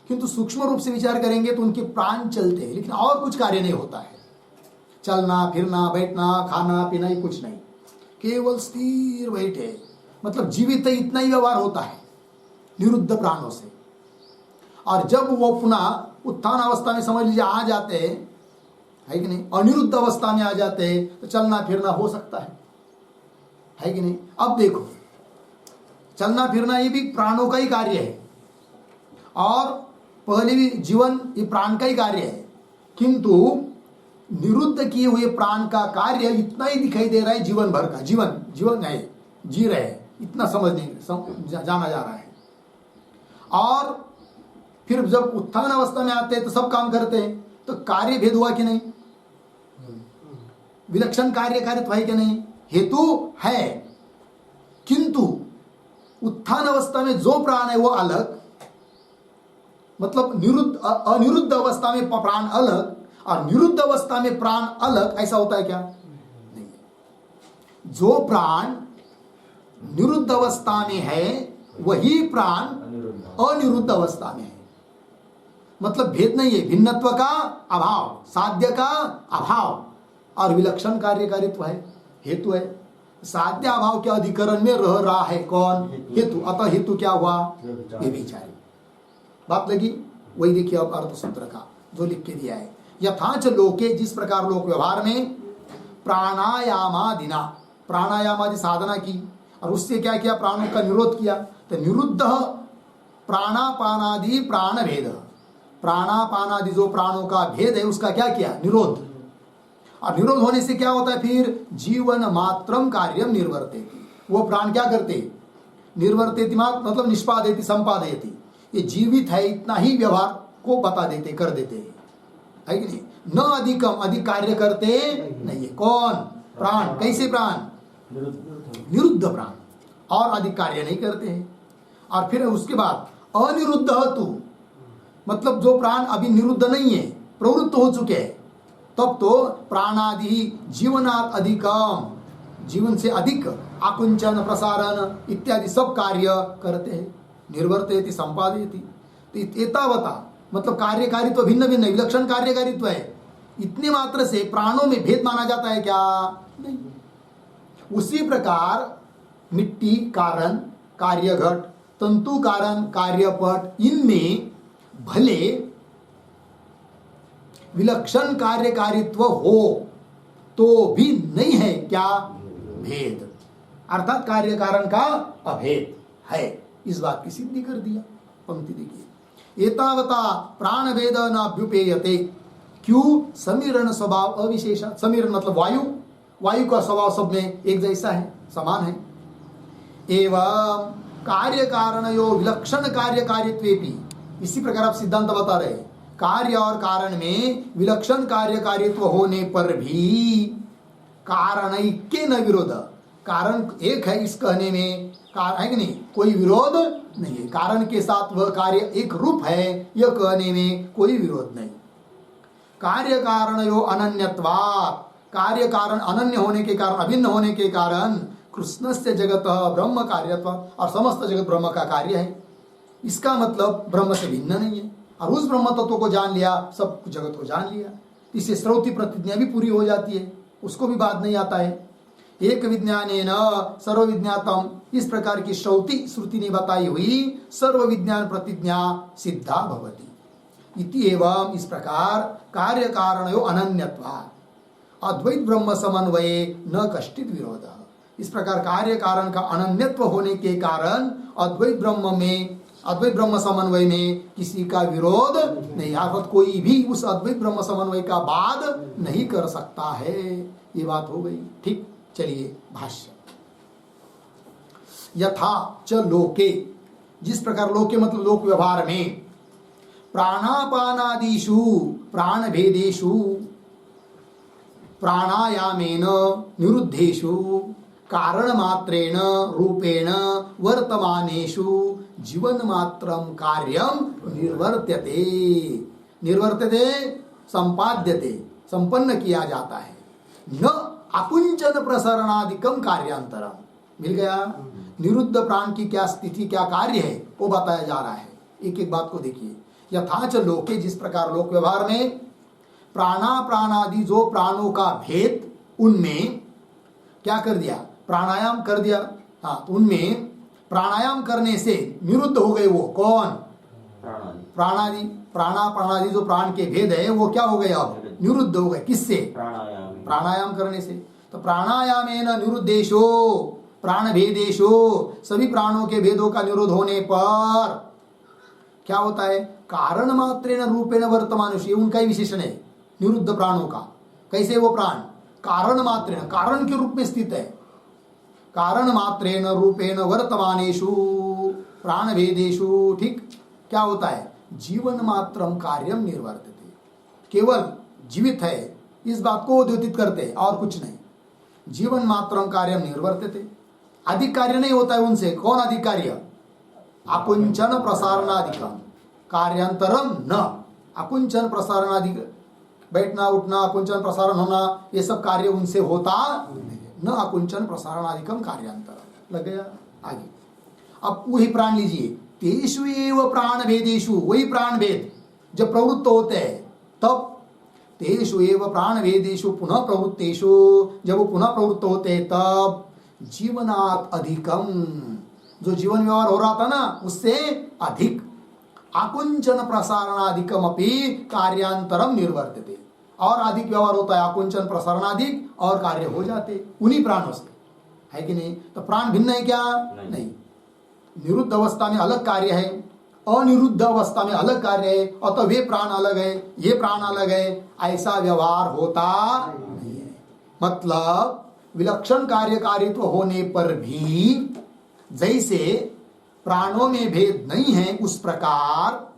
किंतु सूक्ष्म रूप से विचार करेंगे तो उनके प्राण चलते हैं, लेकिन और कुछ कार्य नहीं होता है। चलना फिरना बैठना खाना पीना ही कुछ नहीं, केवल स्थिर बैठे, मतलब जीवित है, इतना ही व्यवहार होता है निरुद्ध प्राणों से। और जब वो पुनः उत्थान अवस्था में समझ लीजिए आ जाते हैं, है कि नहीं, अनिरुद्ध अवस्था में आ जाते हैं, तो चलना फिरना हो सकता है कि नहीं? अब देखो, चलना फिरना ये भी प्राणों का ही कार्य है, और पहले भी जीवन ये प्राण का ही कार्य है, किंतु निरुद्ध किए हुए प्राण का कार्य इतना ही दिखाई दे रहा है जीवन भर का। जीवन है, जी रहे हैं, इतना जाना जा रहा है। और फिर जब उत्थान अवस्था में आते हैं तो सब काम करते हैं, तो कार्य भेद हुआ कि नहीं? विलक्षण कार्यकारित्व है कि नहीं? हेतु है, किंतु उत्थान अवस्था में जो प्राण है वो अलग, मतलब अनिरुद्ध अवस्था में प्राण अलग और निरुद्ध अवस्था में प्राण अलग, ऐसा होता है क्या? नहीं। जो प्राण निरुद्ध अवस्था में है वही प्राण अनिरुद्ध अवस्था में है, मतलब भेद नहीं है, भिन्नत्व का अभाव, साध्य का अभाव, और विलक्षण कार्यकारित्व है, हेतु है। साध्य अभाव के अधिकरण में रह रहा है कौन? हेतु। अतः हेतु क्या हुआ? व्यभिचारी। बात लगी? वही देखिए अब अर्थ सूत्र का जो लिख के दिया है, यथाच लोके, जिस प्रकार लोक व्यवहार में प्राणायामादिना, प्राणायामादि साधना की और उससे क्या किया? प्राणों का निरोध किया। तो निरुद्ध प्राणापानादि प्राण भेद, प्राणापानादि जो प्राणों का भेद है उसका क्या किया? निरोध। और निरोध होने से क्या होता है? फिर जीवन मात्रम कार्यम निर्वर्तेति, वो प्राण क्या करते? निर्वर्तेति मतलब निष्पादयति संपादयति, ये जीवित है इतना ही व्यवहार को बता देते, कर देते है कि नहीं? न अधिकम, अधिक कार्य करते नहीं है। कौन? प्राण। कैसे प्राण? निरुद्ध प्राण, और अधिक कार्य नहीं करते हैं। और फिर उसके बाद अनिरुद्ध तु, मतलब जो प्राण अभी निरुद्ध नहीं है, प्रवृत्त हो चुके हैं, तब तो प्राणादि जीवनात् अधिकम, जीवन से अधिक आकुंचन प्रसारण इत्यादि सब कार्य करते हैं। निर्वर्तयति संपादयति, तो एतावता मतलब कार्यकारित्व भिन्न भिन्न, विलक्षण कार्यकारित्व है, इतने मात्र से प्राणों में भेद माना जाता है क्या? नहीं। उसी प्रकार मिट्टी कारण कार्यघट, तंतु कारण कार्यपट, इनमें भले विलक्षण कार्यकारित्व हो तो भी नहीं है क्या? भेद, अर्थात कार्य कारण का अभेद है। इस बात की सिद्धि कर दिया। पंक्ति देखिए, एतावता प्राण भेद न अभ्युपेयते, क्यों? समीरण स्वभाव अविशेष। समीरण मतलब वायु, वायु का स्वभाव सब में एक जैसा है, समान है। एवं कार्य कारणयो विलक्षण कार्यकारित्वेपि, इसी प्रकार आप सिद्धांत बता रहे हैं, कार्य और कारण में विलक्षण कार्यकारित्व होने पर भी कारणैक्य न विरोध, कारण एक है इस कहने में, कारण है कि नहीं, कोई विरोध नहीं है। कारण के साथ वह कार्य एक रूप है, यह कहने में कोई विरोध नहीं। कार्य कारण यो अनन्यत्वात्, कार्य कारण अनन्य होने के कारण, अभिन्न होने के कारण कृष्ण से जगत ब्रह्म कार्यत्व, और समस्त जगत ब्रह्म का कार्य है। इसका मतलब ब्रह्म से भिन्न नहीं है, और उस ब्रह्म तत्व को जान लिया, सब जगत को जान लिया। इससे श्रौति प्रतिज्ञा भी पूरी हो जाती है, उसको भी बात नहीं आता है। एक विज्ञानेन सर्व विज्ञातम, इस प्रकार की श्रौति श्रुति ने बताई हुई सर्व विज्ञान प्रतिज्ञा सिद्धा भवति इति एवं, इस प्रकार कार्य कारणयो अनन्यत्वात् अद्वैत ब्रह्म समन्वये न कष्टित विरोध। इस प्रकार कार्य कारण का अनन्यत्व होने के कारण अद्वैत ब्रह्म समन्वय में किसी का विरोध नहीं, अर्थात कोई भी उस अद्वैत ब्रह्म समन्वय का वाद नहीं कर सकता है। ये बात हो गई। ठीक, चलिए भाष्य। यथा च लोके, जिस प्रकार लोके मतलब लोक व्यवहार में, प्राणापानादिषु प्राण भेदेषु प्राणायामेन निरुद्धेषु कारण मात्रेण रूपेण वर्तमानेषु जीवन मात्रम कार्यम निर्वर्त्यते, निर्वर्त्यते संपाद्यते, संपन्न किया जाता है। न आकुंचन प्रसरणादिकम कार्यांतरम, मिल गया। निरुद्ध प्राण की क्या स्थिति, क्या कार्य है, वो बताया जा रहा है। एक एक बात को देखिए। यथाच लोके, जिस प्रकार लोक व्यवहार में प्राणादि जो प्राणों का भेद, उनमें क्या कर दिया, प्राणायाम कर दिया। हाँ, तो उनमें प्राणायाम करने से निरुद्ध हो गए। वो कौन, प्राणादि जो प्राण के भेद है वो क्या हो गए, अब निरुद्ध हो गए। किससे, प्राणायाम करने से। तो प्राणायामेन निरुद्धेषु प्राण भेदेषु, सभी प्राणों के भेदों का निरोध होने पर क्या होता है, कारण मात्रेण रूपेण वर्तमान, उनका ही विशेषण है निरुद्ध प्राणों का। कैसे वो प्राण, कारण मात्रेण, कारण के रूप में स्थित है। कारण मात्रेण रूपेण वर्तमानेषु प्राण भेदेषु, ठीक, क्या होता है, जीवन मात्रम कार्यम निर्वर्तते, केवल जीवित है इस बात को द्योतित करते हैं और कुछ नहीं। जीवन मात्रम कार्यम निर्वर्तते, अधिक कार्य नहीं होता है उनसे। कौन अधिक कार्य, आकुंचन प्रसारणाधिकम, कार्यांतरम न। आकुंचन प्रसारणाधिक, बैठना उठना, आकुंचन प्रसारण होना, ये सब कार्य उनसे होता न। आकुंचन प्रसारणाधिकम कार्यांतरम, लग गया। आगे अब वही प्राण लीजिए। तेषु एव प्राण भेदेषु, वही प्राण भेद जब प्रवृत्त होते हैं तब, तेषु एव प्राण भेदेषु पुनः प्रवृत्तेषु, जब वो पुनः प्रवृत्त होते हैं तब जीवनात् अधिकम, जो जीवन व्यवहार हो रहा था ना उससे अधिक, आकुंचन प्रसारणाधिकम अपि कार्यांतरम निर्वर्तते, और अधिक व्यवहार होता है, आकुंचन प्रसारणाधिक और कार्य हो जाते उन्हीं प्राणों से, है कि नहीं। तो प्राण भिन्न है क्या, नहीं। निरुद्ध अवस्था में अलग कार्य है, अनिरुद्ध अवस्था में अलग कार्य है, और तो वे प्राण अलग है, ये प्राण अलग है, ऐसा व्यवहार होता नहीं है। मतलब विलक्षण कार्यकारित्व होने पर भी जैसे प्राणों में भेद नहीं है, उस प्रकार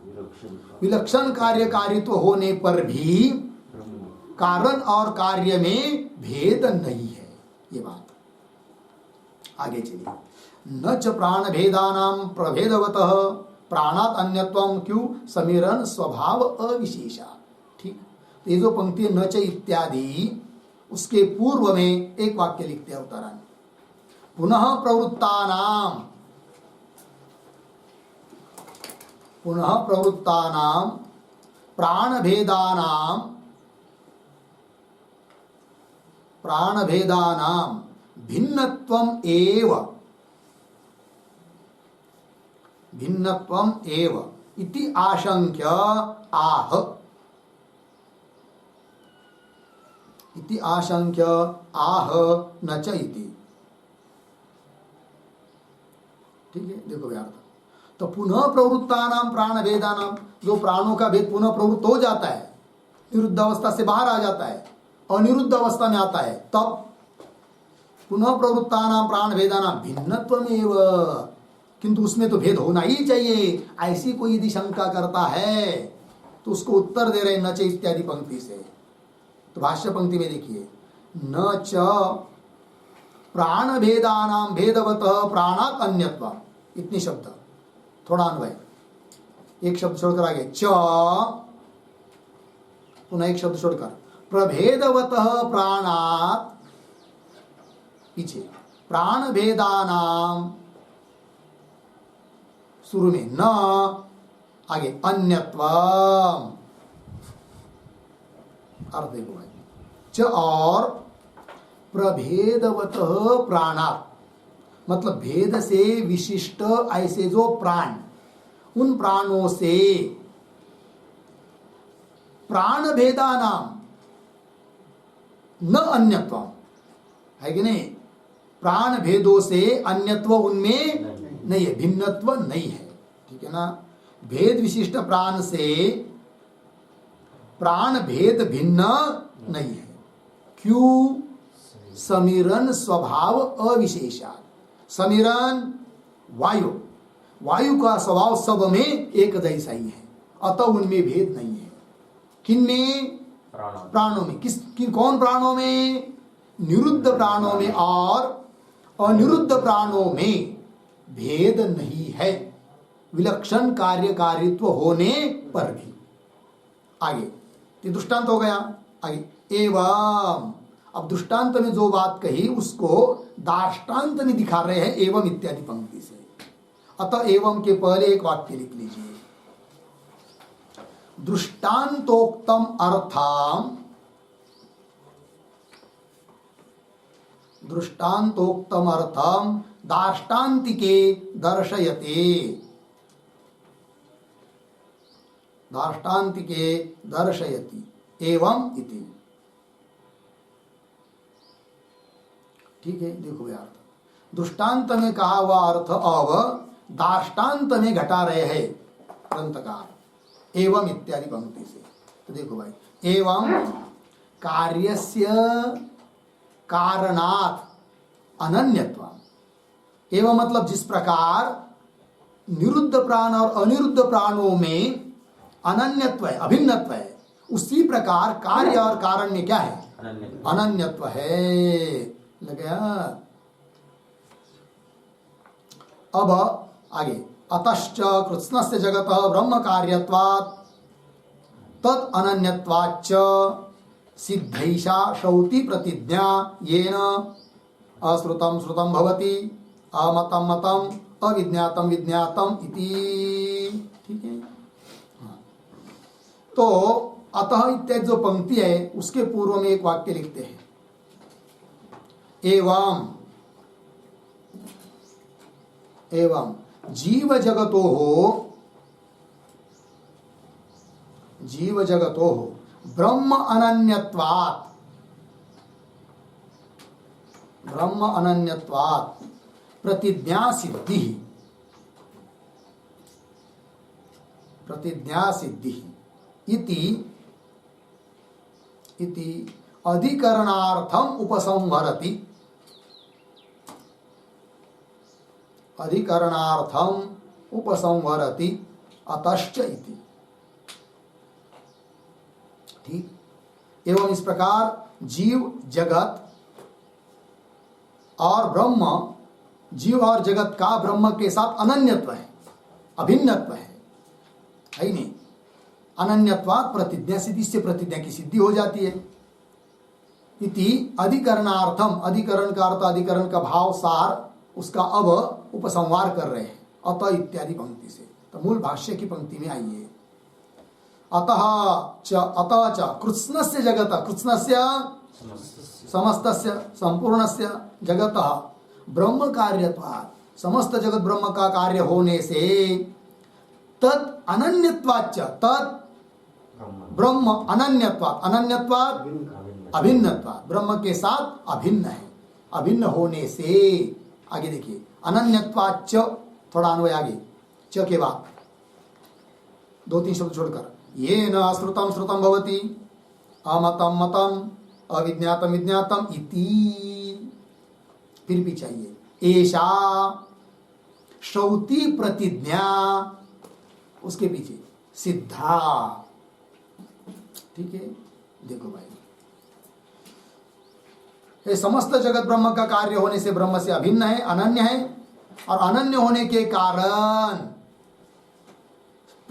विलक्षण कार्यकारित्व होने पर भी कारण और कार्य में भेद नहीं है। ये बात आगे चलिए। न च प्राण भेदानां प्रभेदवतः प्राणात अन्यत्वम क्यों समीरण स्वभाव अविशेषा। ठीक, ये जो पंक्ति न च इत्यादि, उसके पूर्व में एक वाक्य लिखते हैं अवतरण, पुनः प्रवृत्तानां प्राण भेदानां भिन्नत्वम एव इति आशंक्य आह, इति आशंक्य आह न च इति। ठीक है, देखो यार, तो पुनः प्रवृत्तानाम प्राण भेदानाम, जो प्राणों का भेद पुनः प्रवृत्त हो जाता है, निरुद्ध अवस्था से बाहर आ जाता है, अनिरुद्ध अवस्था में आता है, तब पुनः प्रवृत्तानाम प्राण भेदानाम भिन्नत्वमेव, किंतु उसमें तो भेद होना ही चाहिए। ऐसी कोई यदि शंका करता है तो उसको उत्तर दे रहे न च इत्यादि पंक्ति से। तो भाष्य पंक्ति में देखिए, न च प्राण भेदानाम भेदवतः प्राणात अन्यत्व, इतनी शब्द, थोड़ा अन्वय, एक शब्द छोड़कर आगे च, पुनः एक शब्द छोड़कर प्रभेदवतः प्राणात, पीछे प्राण भेदानाम, शुरू में न, आगे अन्यत्वम, अर्थ देखो भाई, च और प्रभेदवतः प्राणात, मतलब भेद से विशिष्ट ऐसे जो प्राण, उन प्राणों से, प्राण भेदा नाम न अन्यत्व, है कि नहीं, प्राण भेदों से अन्यत्व उनमें नहीं है, भिन्नत्व नहीं है, ठीक है ना। भेद विशिष्ट प्राण से प्राण भेद भिन्न नहीं है, क्यों, समीरन स्वभाव अविशेषा, समीरन वायु, वायु का स्वभाव सब में एक जैसा ही है, अतः उनमें भेद नहीं है। किनमें, प्राणों में, कौन प्राणों में, निरुद्ध प्राणों में और अनिरुद्ध प्राणों में भेद नहीं है, विलक्षण कार्यकारित्व होने पर भी। आगे ये दृष्टांत हो गया, आगे एवं, अब दृष्टांत में जो बात कही उसको दाष्टांत में दिखा रहे हैं एवं इत्यादि पंक्ति से। अतः एवं के पहले एक वाक्य लिख लीजिए, दृष्टान्तोक्तम अर्थाम, दृष्टान्तोक्तम अर्थम दाष्टान्तिके दर्शयते, दाष्टान्तिके दर्शयति एवं इति, ठीक है। देखो यार, दृष्टांत में कहा हुआ अर्थ अब दाष्टान्त में घटा रहे हैं ग्रंथकार एवं इत्यादि पंक्ति से। तो देखो भाई, एवं कार्यस्य कारणात् अनन्यत्व, एवं मतलब जिस प्रकार निरुद्ध प्राण और अनिरुद्ध प्राणों में अनन्यत्व है, अभिन्नत्व है, उसी प्रकार कार्य और कारण में क्या है, अनन्यत्व है। लग गया। अब आगे, अतश्च कृत्स्नस्य जगतः ब्रह्म कार्यत्वात् तद अनन्यत्वाच्च सिद्धैषा श्रौति प्रतिज्ञा येन अश्रुतं श्रुतं भवति, अमतं मतम, अविज्ञातम विज्ञातम इति, ठीक है। तो अतः इत्यादि जो पंक्ति है उसके पूर्व में एक वाक्य लिखते हैं, एवं, एवं जीव जगतो हो, जीव जगतो हो ब्रह्म अनन्यत्वात्, ब्रह्म अनन्यत्वात् प्रतिज्ञा सिद्धि, प्रतिज्ञा सिद्धि इति, इति अधिकरणार्थम उपसंहरति, अधिकरणार्थम उपसंहरति अतश्च इति, ठीक। एवं इस प्रकार जीव जगत और ब्रह्म, जीव और जगत का ब्रह्म के साथ अनन्यत्व है, अभिन्नत्व है ही नहीं। अनन्यत्वात् प्रतिज्ञा सिद्धि, से प्रतिज्ञा की सिद्धि हो जाती है। इति अधिकरणार्थम, अधिकरण का अर्थ, अधिकरण का भाव सार, उसका अब उपसंहार कर रहे हैं अतः इत्यादि पंक्ति से। तो मूल भाष्य की पंक्ति में आइए, अतः च कृत्स्नस्य जगतः, कृत्स्नस्य समस्तस्य संपूर्णस्य जगतः ब्रह्म कार्यत्वात्, समस्त जगत ब्रह्म का कार्य होने से, तद अनन्यत्वाच्च, तद ब्रह्म अनन्यत्वात्, अनन्यत्वात् अभिन्नत्वात्, ब्रह्म के साथ अभिन्न है, अभिन्न होने से। आगे देखिए, अनन्यत्वाच्च, थोड़ा अन्वय आगे, च के बाद दो तीन शब्द छोड़कर, ये न श्रुतम श्रुतम भवति, अमतम मतम, अविज्ञातम विज्ञातम इति, फिर भी चाहिए, एषा श्रौति प्रतिज्ञा, उसके पीछे सिद्धा, ठीक है। देखो भाई, ये समस्त जगत ब्रह्म का कार्य होने से ब्रह्म से अभिन्न है, अनन्य है, और अनन्य होने के कारण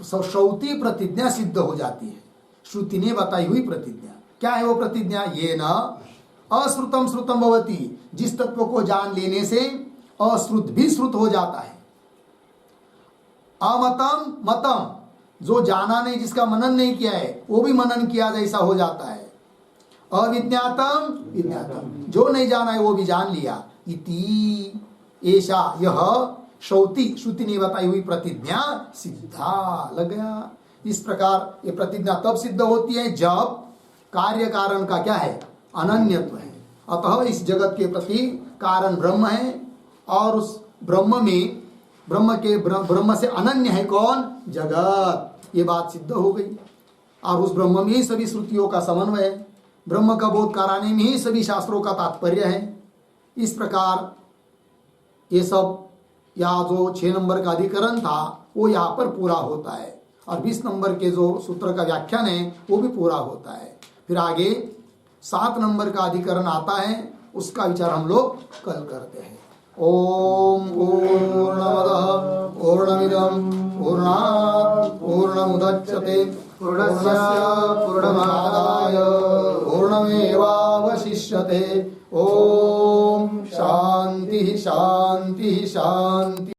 श्रुति प्रतिज्ञा सिद्ध हो जाती है। श्रुति ने बताई हुई प्रतिज्ञा क्या है? वो प्रतिज्ञा ये न अश्रुतम श्रुतम भवति, जिस तत्व को जान लेने से अश्रुत भी श्रुत हो जाता है। अमतम मतम, जो जाना नहीं, जिसका मनन नहीं किया है, वो भी मनन किया जैसा हो जाता है। अविज्ञातम विज्ञातम, जो नहीं जाना है वो भी जान लिया। इति ऐसा यह श्रुति ने बताई हुई प्रतिज्ञा सिद्धा, लग गया। इस प्रकार ये प्रतिज्ञा तब सिद्ध होती है जब कार्य कारण का क्या है? अनन्यत्व है। अतः इस जगत के प्रति कारण ब्रह्म है, और उस ब्रह्म में ब्रह्म से अनन्य है कौन? जगत। ये बात सिद्ध हो गई। और उस ब्रह्म में ही सभी श्रुतियों का समन्वय है, ब्रह्म का बोध कराने में ही सभी शास्त्रों का तात्पर्य है। इस प्रकार ये सब, यहाँ जो 6 नंबर का अधिकरण था वो यहाँ पर पूरा होता है, और 20 नंबर के जो सूत्र का व्याख्यान है वो भी पूरा होता है। फिर आगे 7 नंबर का अधिकरण आता है, उसका विचार हम लोग कल करते हैं। ओम पूर्णमदः पूर्णमिदं पूर्णात् पूर्णमुदच्यते पूर्णस्य पूर्णमादाय पूर्णमेवावशिष्यते। ओम शांति शांति शांति।